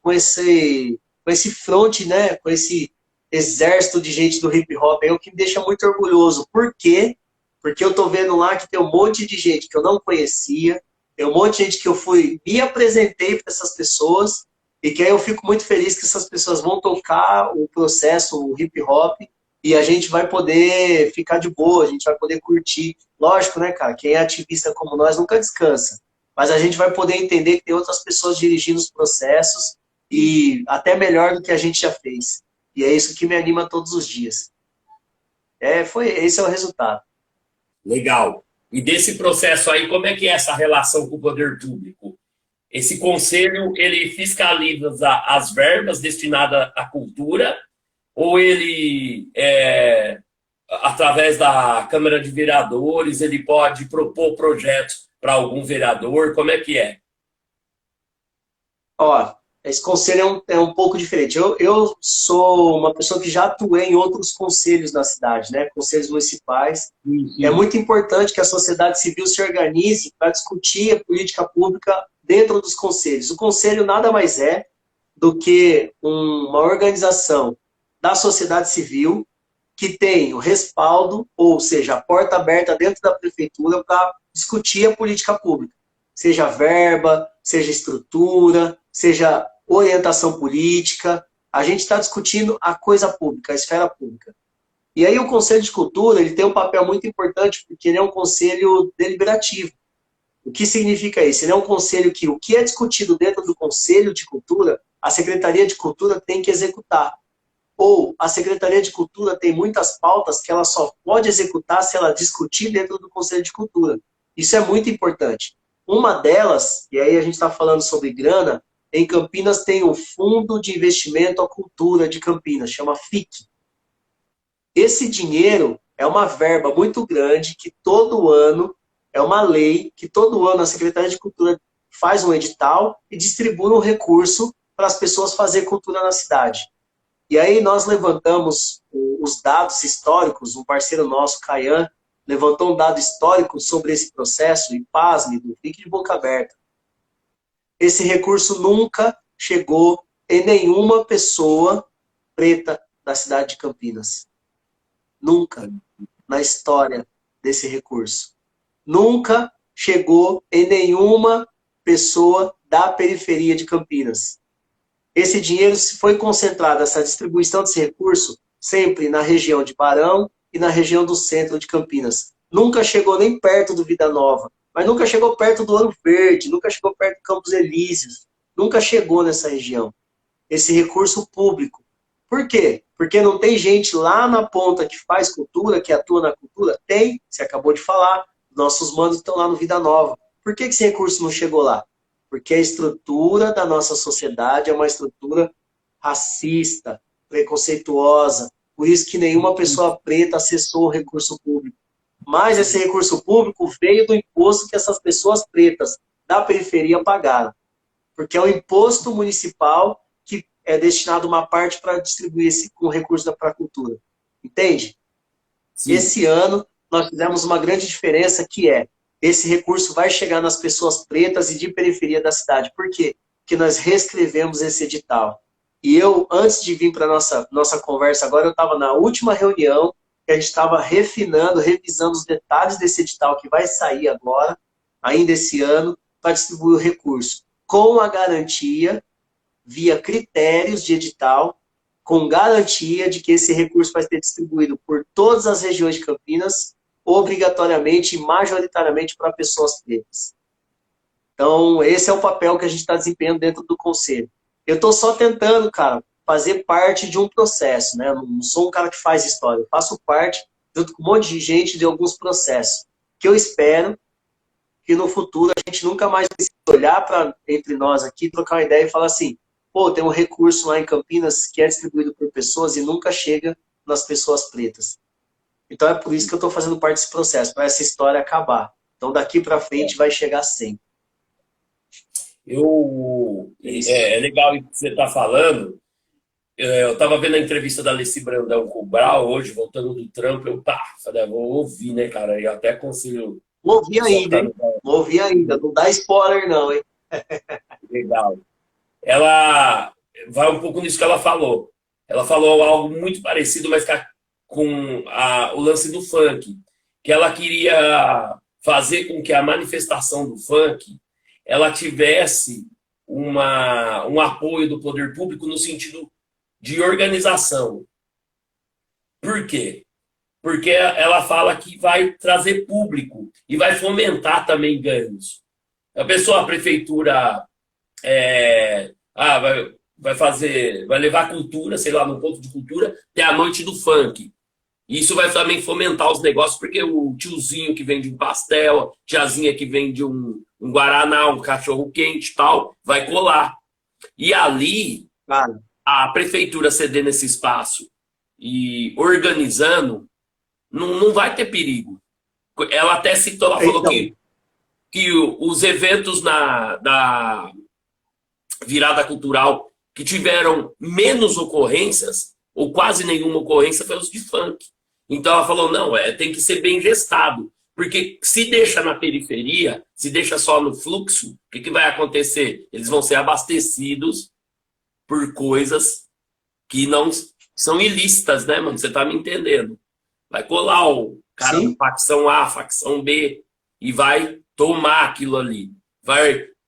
front, né? Com esse exército de gente do hip hop, é o que me deixa muito orgulhoso. Por quê? Porque eu tô vendo lá que tem um monte de gente que eu não conhecia, tem um monte de gente que eu me apresentei para essas pessoas, e que aí eu fico muito feliz que essas pessoas vão tocar o processo, o hip hop, e a gente vai poder ficar de boa, a gente vai poder curtir. Lógico, né, cara? Quem é ativista como nós nunca descansa. Mas a gente vai poder entender que tem outras pessoas dirigindo os processos, e até melhor do que a gente já fez. E é isso que me anima todos os dias. Esse é o resultado. Legal. E desse processo aí, como é que é essa relação com o poder público? Esse conselho, ele fiscaliza as verbas destinadas à cultura, ou ele, através da Câmara de Vereadores, ele pode propor projetos para algum vereador? Como é que é? Ó, esse conselho é um pouco diferente. Eu sou uma pessoa que já atuei em outros conselhos na cidade, né? Conselhos municipais. É muito importante que a sociedade civil se organize para discutir a política pública dentro dos conselhos. O conselho nada mais é do que uma organização da sociedade civil que tem o respaldo, ou seja, a porta aberta dentro da prefeitura para discutir a política pública. Seja verba, seja estrutura, seja orientação política. A gente está discutindo a coisa pública, a esfera pública. E aí o Conselho de Cultura, ele tem um papel muito importante, porque ele é um conselho deliberativo. O que significa isso? Ele é um conselho que o que é discutido dentro do Conselho de Cultura, a Secretaria de Cultura tem que executar. Ou a Secretaria de Cultura tem muitas pautas que ela só pode executar se ela discutir dentro do Conselho de Cultura. Isso é muito importante. Uma delas, e aí a gente está falando sobre grana, em Campinas tem o Fundo de Investimento à Cultura de Campinas, chama FIC. Esse dinheiro é uma verba muito grande que todo ano, é uma lei que todo ano a Secretaria de Cultura faz um edital e distribui um recurso para as pessoas fazerem cultura na cidade. E aí nós levantamos os dados históricos, um parceiro nosso, Caian, levantou um dado histórico sobre esse processo e, pasme, fique de boca aberta. Esse recurso nunca chegou em nenhuma pessoa preta da cidade de Campinas. Nunca na história desse recurso. Nunca chegou em nenhuma pessoa da periferia de Campinas. Esse dinheiro foi concentrado, essa distribuição desse recurso, sempre na região de Barão e na região do centro de Campinas. Nunca chegou nem perto do Vida Nova, mas nunca chegou perto do Ouro Verde, nunca chegou perto do Campos Elíseos, nunca chegou nessa região. Esse recurso público. Por quê? Porque não tem gente lá na ponta que faz cultura, que atua na cultura? Tem, você acabou de falar, nossos manos estão lá no Vida Nova. Por que esse recurso não chegou lá? Porque a estrutura da nossa sociedade é uma estrutura racista, preconceituosa. Por isso que nenhuma pessoa preta acessou o recurso público. Mas esse recurso público veio do imposto que essas pessoas pretas da periferia pagaram. Porque é o imposto municipal que é destinado uma parte para distribuir com recurso para a cultura. Entende? Sim. Esse ano nós fizemos uma grande diferença que é esse recurso vai chegar nas pessoas pretas e de periferia da cidade. Por quê? Porque nós reescrevemos esse edital. E eu, antes de vir para a nossa conversa agora, eu estava na última reunião, que a gente estava refinando, revisando os detalhes desse edital que vai sair agora, ainda esse ano, para distribuir o recurso. Com a garantia, via critérios de edital, com garantia de que esse recurso vai ser distribuído por todas as regiões de Campinas, obrigatoriamente e majoritariamente para pessoas pretas. Então, esse é o papel que a gente está desempenhando dentro do Conselho. Eu estou só tentando, cara, fazer parte de um processo, né? Eu não sou um cara que faz história, eu faço parte, junto com um monte de gente, de alguns processos, que eu espero que no futuro a gente nunca mais precise olhar entre nós aqui, trocar uma ideia e falar assim, pô, tem um recurso lá em Campinas que é distribuído por pessoas e nunca chega nas pessoas pretas. Então é por isso que eu estou fazendo parte desse processo, para essa história acabar. Então daqui para frente vai chegar sempre. É legal isso que você está falando. Eu estava vendo a entrevista da Alessi Brandão com o Brau hoje, voltando do trampo, eu falei, vou ouvir, né, cara? Eu até aconselho. Vou ouvir ainda, hein? Vou ouvir ainda. Não dá spoiler, não, hein? Legal. Ela vai um pouco nisso que ela falou. Ela falou algo muito parecido, mas com o lance do funk, que ela queria fazer com que a manifestação do funk ela tivesse um apoio do poder público no sentido de organização. Por quê? Porque ela fala que vai trazer público e vai fomentar também ganhos. A prefeitura vai levar cultura, sei lá, num ponto de cultura, tem a noite do funk. Isso vai também fomentar os negócios, porque o tiozinho que vende um pastel, tiazinha que vende um guaraná, um cachorro quente e tal, vai colar. E ali, a prefeitura cedendo esse espaço e organizando, não vai ter perigo. Ela até citou, ela falou que os eventos da virada cultural que tiveram menos ocorrências, ou quase nenhuma ocorrência, foi os de funk. Então ela falou, não, tem que ser bem gestado, porque se deixa na periferia, se deixa só no fluxo, o que vai acontecer? Eles vão ser abastecidos por coisas que não são ilícitas, né, mano? Você tá me entendendo? Vai colar o cara da facção A, facção B, e vai tomar aquilo ali.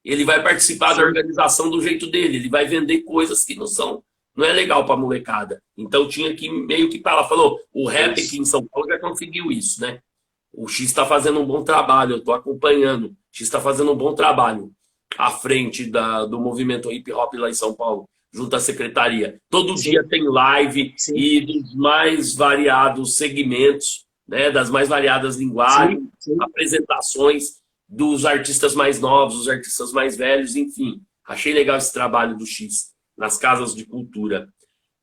Ele vai participar da organização do jeito dele, ele vai vender coisas que não são não é legal pra molecada. Então tinha que meio que ela falou, o rap aqui Isso. em São Paulo já conseguiu isso, né? O X está fazendo um bom trabalho, eu estou acompanhando. O X está fazendo um bom trabalho à frente do movimento hip hop lá em São Paulo, junto à secretaria. Todo dia Sim, tem live sim, e dos mais variados segmentos, né, das mais variadas linguagens, sim, sim. apresentações dos artistas mais novos, dos artistas mais velhos, enfim. Achei legal esse trabalho do X nas casas de cultura.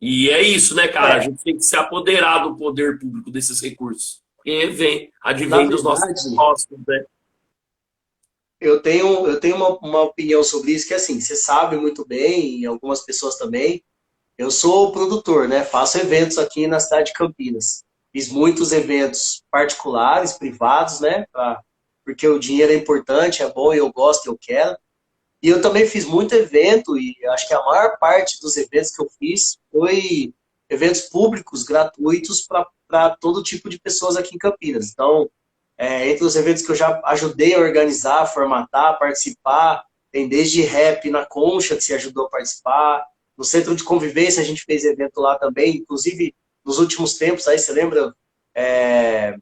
E é isso, né, cara? A É, gente tem que se apoderar do poder público desses recursos. Porque na advém dos nossos verdade, impostos, né? eu tenho uma opinião sobre isso que, assim, você sabe muito bem, e algumas pessoas também, eu sou produtor, né? Faço eventos aqui na cidade de Campinas. Fiz muitos eventos particulares, privados, né? Porque o dinheiro é importante, é bom, eu gosto, eu quero. E eu também fiz muito evento, e acho que a maior parte dos eventos que eu fiz foi eventos públicos, gratuitos, para todo tipo de pessoas aqui em Campinas. Então, entre os eventos que eu já ajudei a organizar, formatar, participar, tem desde rap na Concha, que se ajudou a participar. No Centro de Convivência a gente fez evento lá também, inclusive nos últimos tempos, aí você lembra, é,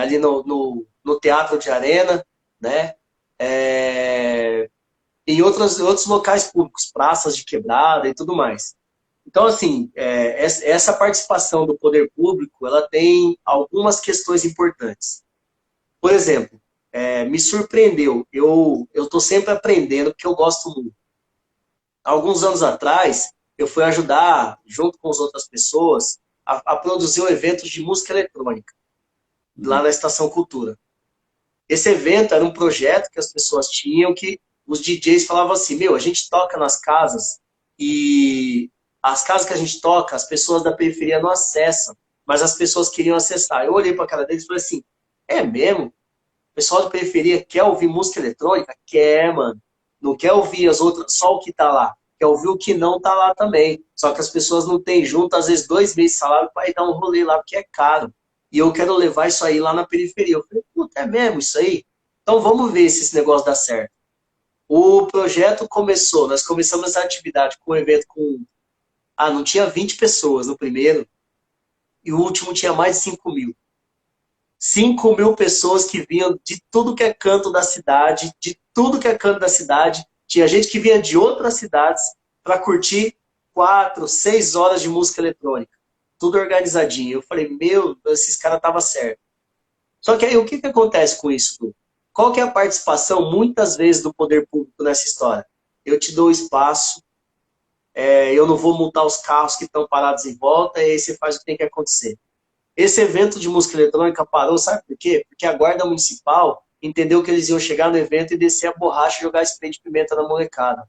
ali no Teatro de Arena, né? É, em outros locais públicos, praças de quebrada e tudo mais. Então, assim, essa participação do poder público, ela tem algumas questões importantes. Por exemplo, me surpreendeu, eu estou sempre aprendendo, porque eu gosto muito. Alguns anos atrás, eu fui ajudar, junto com as outras pessoas, a produzir um evento de música eletrônica, lá na Estação Cultura. Esse evento era um projeto que as pessoas tinham, que os DJs falavam assim, meu, a gente toca nas casas e as casas que a gente toca, as pessoas da periferia não acessam, mas as pessoas queriam acessar. Eu olhei para a cara deles e falei assim, é mesmo? O pessoal da periferia quer ouvir música eletrônica? Quer, mano. Não quer ouvir as outras, só o que tá lá. Quer ouvir o que não tá lá também. Só que as pessoas não têm junto, às vezes, 2 meses de salário para ir dar um rolê lá, porque é caro. E eu quero levar isso aí lá na periferia. Eu falei, puta, é mesmo isso aí? Então vamos ver se esse negócio dá certo. O projeto começou, nós começamos essa atividade com um evento com. Ah, não tinha 20 pessoas no primeiro, e o último tinha mais de 5.000. 5.000 pessoas que vinham de tudo que é canto da cidade, de tudo que é canto da cidade. Tinha gente que vinha de outras cidades para curtir 4, 6 horas de música eletrônica. Tudo organizadinho. Eu falei, meu, esses caras estavam certos. Só que aí o que, que acontece com isso, Du? Qual que é a participação, muitas vezes, do poder público nessa história? Eu te dou espaço, eu não vou multar os carros que estão parados em volta, e aí você faz o que tem que acontecer. Esse evento de música eletrônica parou, sabe por quê? Porque a Guarda Municipal entendeu que eles iam chegar no evento e descer a borracha e jogar spray de pimenta na molecada.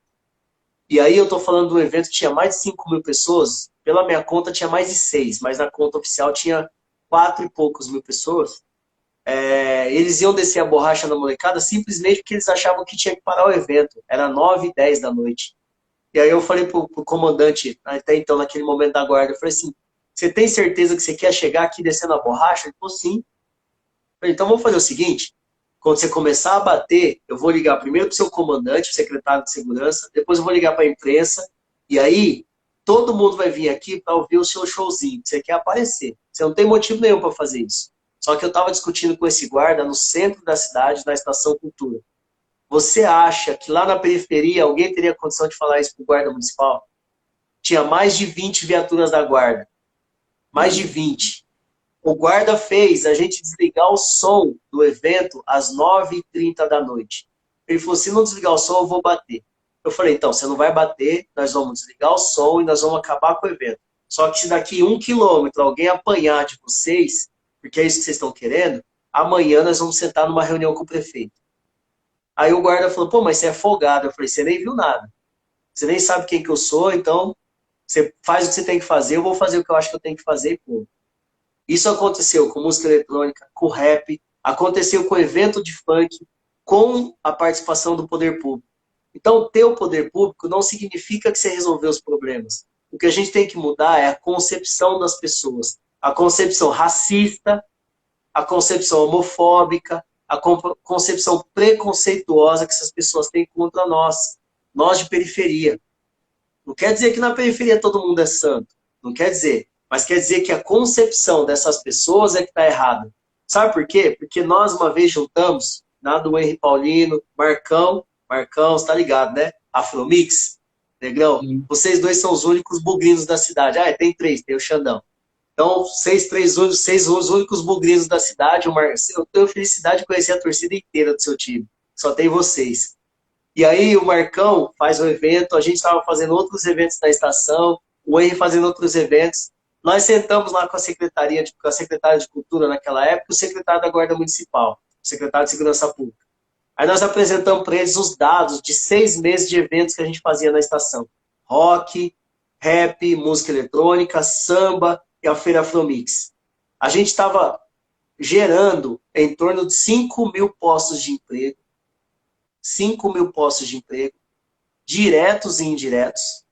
E aí eu tô falando do evento que tinha mais de 5.000 pessoas, pela minha conta tinha mais de 6, mas na conta oficial tinha 4 e poucos mil pessoas. Eles iam descer a borracha na molecada simplesmente porque eles achavam que tinha que parar o evento. Era 9, 10 da noite. E aí eu falei pro comandante, até então, naquele momento da guarda, eu falei assim, você tem certeza que você quer chegar aqui descendo a borracha? Ele falou, sim. Eu falei, então vamos fazer o seguinte, quando você começar a bater, eu vou ligar primeiro pro seu comandante, pro secretário de segurança, depois eu vou ligar para a imprensa, e aí todo mundo vai vir aqui para ouvir o seu showzinho, você quer aparecer. Você não tem motivo nenhum para fazer isso. Só que eu estava discutindo com esse guarda no centro da cidade, na Estação Cultura. Você acha que lá na periferia alguém teria condição de falar isso pro guarda municipal? Tinha mais de 20 viaturas da guarda. Mais de 20. O guarda fez a gente desligar o som do evento às 9h30 da noite. Ele falou, se não desligar o som, eu vou bater. Eu falei, então, você não vai bater, nós vamos desligar o som e nós vamos acabar com o evento. Só que se daqui 1 quilômetro alguém apanhar de vocês, porque é isso que vocês estão querendo, amanhã nós vamos sentar numa reunião com o prefeito. Aí o guarda falou, pô, mas você é folgado. Eu falei, você nem viu nada. Você nem sabe quem que eu sou, então você faz o que você tem que fazer, eu vou fazer o que eu acho que eu tenho que fazer e pô. Isso aconteceu com música eletrônica, com rap, aconteceu com evento de funk, com a participação do poder público. Então, ter o poder público não significa que você resolveu os problemas. O que a gente tem que mudar é a concepção das pessoas. A concepção racista, a concepção homofóbica, a concepção preconceituosa que essas pessoas têm contra nós de periferia. Não quer dizer que na periferia todo mundo é santo. Não quer dizer. Mas quer dizer que a concepção dessas pessoas é que está errada. Sabe por quê? Porque nós uma vez juntamos, na do Henry Paulino, Marcão, você tá ligado, né? Afromix, Negrão. Sim. Vocês dois são os únicos bugrinos da cidade. Ah, tem três, tem o Xandão. Então, seis os únicos bugrinos da cidade. Eu tenho felicidade de conhecer a torcida inteira do seu time. Só tem vocês. E aí o Marcão faz o evento, a gente estava fazendo outros eventos na estação, o Henry fazendo outros eventos. Nós sentamos lá com a com a secretária de Cultura naquela época, o secretário da Guarda Municipal, o secretário de Segurança Pública. Aí nós apresentamos para eles os dados de 6 meses de eventos que a gente fazia na estação. Rock, rap, música eletrônica, samba e a Feira Afromix. A gente estava gerando em torno de 5.000 postos de emprego, 5.000 postos de emprego, diretos e indiretos.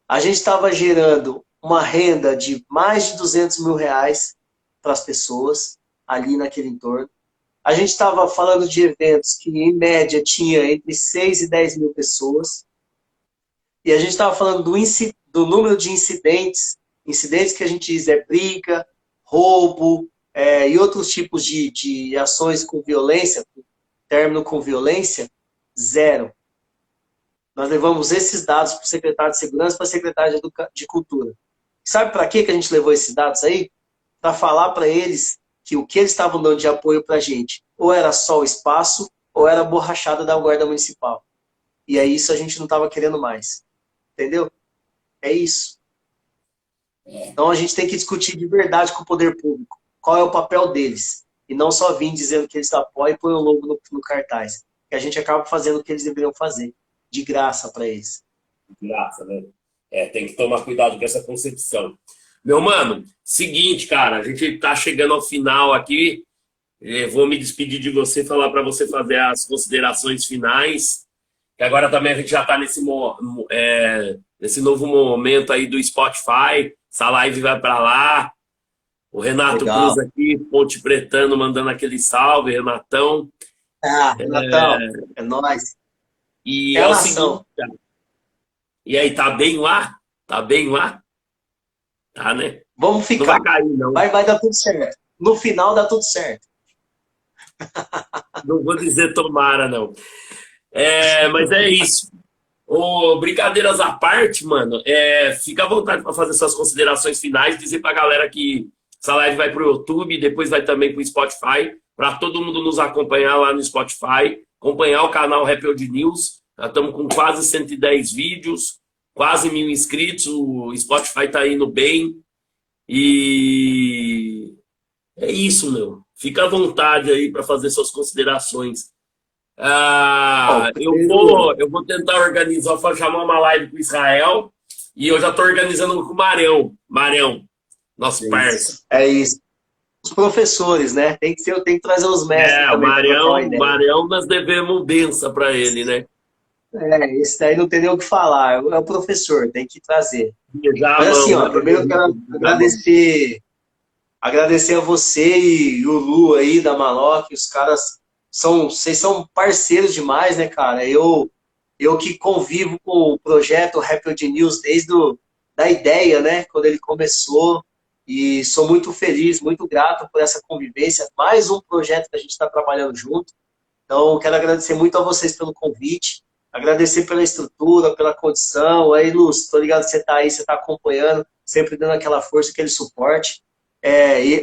A gente estava gerando uma renda de mais de 200 mil reais para as pessoas ali naquele entorno. A gente estava falando de eventos que, em média, tinha entre 6 e 10 mil pessoas. E a gente estava falando do número de incidentes que a gente diz é briga, roubo e outros tipos de ações com violência, término com violência, zero. Nós levamos esses dados para o secretário de Segurança e para a secretária de Cultura. Sabe para que a gente levou esses dados aí? Para falar para eles que o que eles estavam dando de apoio para a gente ou era só o espaço ou era a borrachada da Guarda Municipal. E é isso a gente não estava querendo mais. Entendeu? É isso. Então a gente tem que discutir de verdade com o poder público. Qual é o papel deles? E não só vir dizendo que eles apoiam e põem o logo no cartaz. Que a gente acaba fazendo o que eles deveriam fazer. De graça para eles. De graça, né? Tem que tomar cuidado com essa concepção. Meu mano, seguinte, cara, a gente tá chegando ao final aqui. Vou me despedir de você, falar para você fazer as considerações finais. Que agora também a gente já tá nesse novo momento aí do Spotify. Essa live vai para lá. O Renato Legal. Cruz aqui, Ponte Pretano, mandando aquele salve, Renatão. Renatão, é nóis. E É a o nação. seguinte, cara. E aí, tá bem lá? Tá bem lá? Tá, né? Vamos Não ficar. vai cair, não. Vai dar tudo certo. No final dá tudo certo. Não vou dizer tomara, não. Mas é isso. Brincadeiras à parte, mano, fica à vontade para fazer suas considerações finais, dizer pra galera que essa live vai pro YouTube, depois vai também pro Spotify, para todo mundo nos acompanhar lá no Spotify, acompanhar o canal Rappel News. Já estamos com quase 110 vídeos, quase 1.000 inscritos, o Spotify tá indo bem. E é isso, meu. Fica à vontade aí para fazer suas considerações. Eu vou tentar organizar, vou chamar uma live com o Israel e eu já estou organizando com o Marião, nosso parceiro. É isso. Os professores, né? Tem que trazer os mestres também. O Marião, nós devemos benção para ele, né? Esse daí não tem nem o que falar. É o professor, tem que trazer. Mas assim, primeiro eu quero agradecer a você e o Lu aí da Maloc, os caras vocês são parceiros demais, né, cara? Eu que convivo com o projeto Rappel News desde da ideia, né, quando ele começou, e sou muito feliz, muito grato por essa convivência, mais um projeto que a gente está trabalhando junto. Então, quero agradecer muito a vocês pelo convite, agradecer pela estrutura, pela condição. Aí, Lúcio, tô ligado que você tá aí, você tá acompanhando, sempre dando aquela força, aquele suporte. E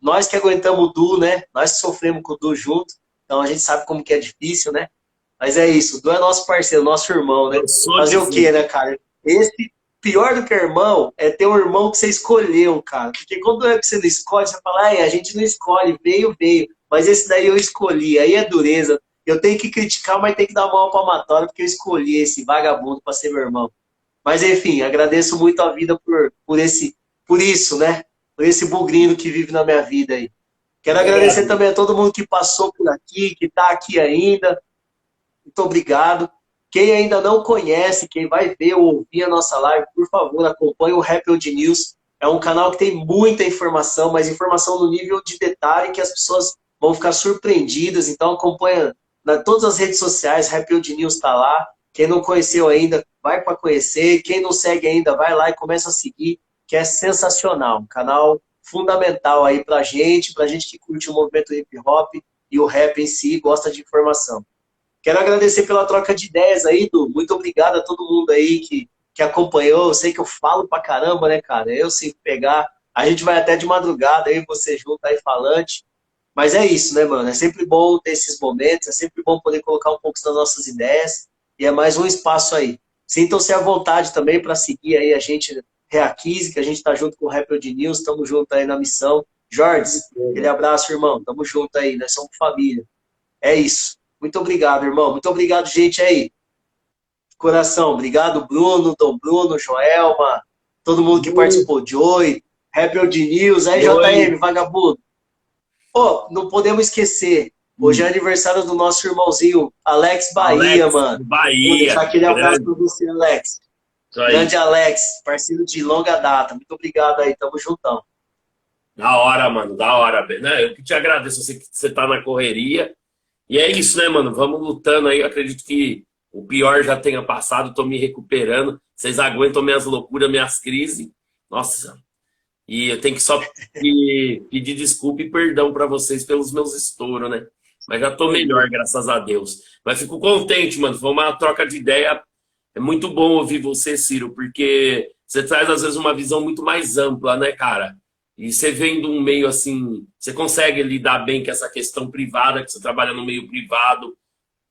nós que aguentamos o Du, né? Nós que sofremos com o Du junto, então a gente sabe como que é difícil, né? Mas é isso, o Du é nosso parceiro, nosso irmão, né? Fazer o quê, né, cara? Pior do que irmão é ter um irmão que você escolheu, cara. Porque quando é que você não escolhe, você fala, a gente não escolhe, veio. Mas esse daí eu escolhi, aí é dureza. Eu tenho que criticar, mas tem que dar uma palmatória, porque eu escolhi esse vagabundo para ser meu irmão. Mas enfim, agradeço muito a vida por isso, né? Por esse bugrino que vive na minha vida aí. Quero agradecer também a todo mundo que passou por aqui, que está aqui ainda. Muito obrigado. Quem ainda não conhece, quem vai ver ou ouvir a nossa live, por favor, acompanhe o Rappel News. É um canal que tem muita informação, mas informação no nível de detalhe que as pessoas vão ficar surpreendidas. Então acompanha todas as redes sociais, Rappel News está lá. Quem não conheceu ainda, vai para conhecer. Quem não segue ainda, vai lá e começa a seguir, que é sensacional. Um canal fundamental aí pra gente que curte o movimento hip hop e o rap em si, gosta de informação. Quero agradecer pela troca de ideias aí, Du. Muito obrigado a todo mundo aí que acompanhou. Eu sei que eu falo pra caramba, né, cara? Eu sei pegar. A gente vai até de madrugada aí, você junto aí falante. Mas é isso, né, mano? É sempre bom ter esses momentos, é sempre bom poder colocar um pouco das nossas ideias. E é mais um espaço aí. Sintam-se à vontade também para seguir aí a gente, Rea15, que a gente tá junto com o Rapper de News, estamos junto aí na missão. Jorge, aquele abraço, irmão. Tamo junto aí, nós somos família. É isso. Muito obrigado, irmão. Muito obrigado, gente aí. Coração, obrigado, Bruno, Dom Bruno, Joelma, todo mundo que participou. Joey, Rapper de News, aí JM, vagabundo. Pô, não podemos esquecer. Hoje é aniversário do nosso irmãozinho, Alex Bahia, Alex, mano. Vou Bahia. deixar aquele abraço pra você, Alex. Isso aí. Grande Alex, parceiro de longa data. Muito obrigado aí, tamo juntão. Da hora, mano, da hora. Né? Eu que te agradeço, eu sei que você tá na correria. E é isso, né, mano? Vamos lutando aí. Eu acredito que o pior já tenha passado, tô me recuperando. Vocês aguentam minhas loucuras, minhas crises. Nossa, e eu tenho que só pedir desculpa e perdão para vocês pelos meus estouros, né? Mas já tô melhor, graças a Deus. Mas fico contente, mano. Foi uma troca de ideia. É muito bom ouvir você, Ciro, porque você traz, às vezes, uma visão muito mais ampla, né, cara? E você vem de um meio assim, você consegue lidar bem com essa questão privada, que você trabalha no meio privado,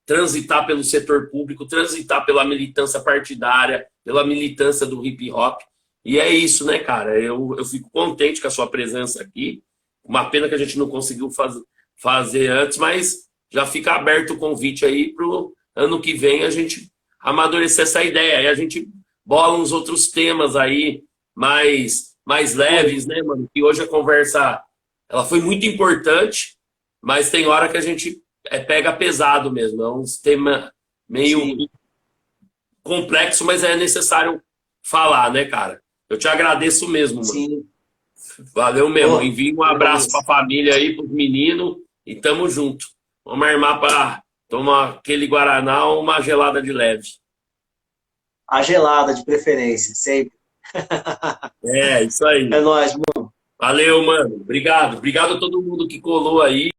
transitar pelo setor público, transitar pela militância partidária, pela militância do hip hop. E é isso, né, cara? Eu fico contente com a sua presença aqui. Uma pena que a gente não conseguiu fazer antes, mas já fica aberto o convite aí para o ano que vem a gente amadurecer essa ideia. E a gente bola uns outros temas aí mais leves, né, mano? Que hoje a conversa ela foi muito importante, mas tem hora que a gente pega pesado mesmo. É um tema meio Sim, complexo, mas é necessário falar, né, cara? Eu te agradeço mesmo, mano. sim. Valeu mesmo. Pô, Envie um abraço pra família aí, pros meninos e tamo junto. Vamos armar pra tomar aquele Guaraná ou uma gelada de leve. a gelada, de preferência, sempre. É, isso É aí. nóis, mano. Valeu, mano. Obrigado. Obrigado a todo mundo que colou aí.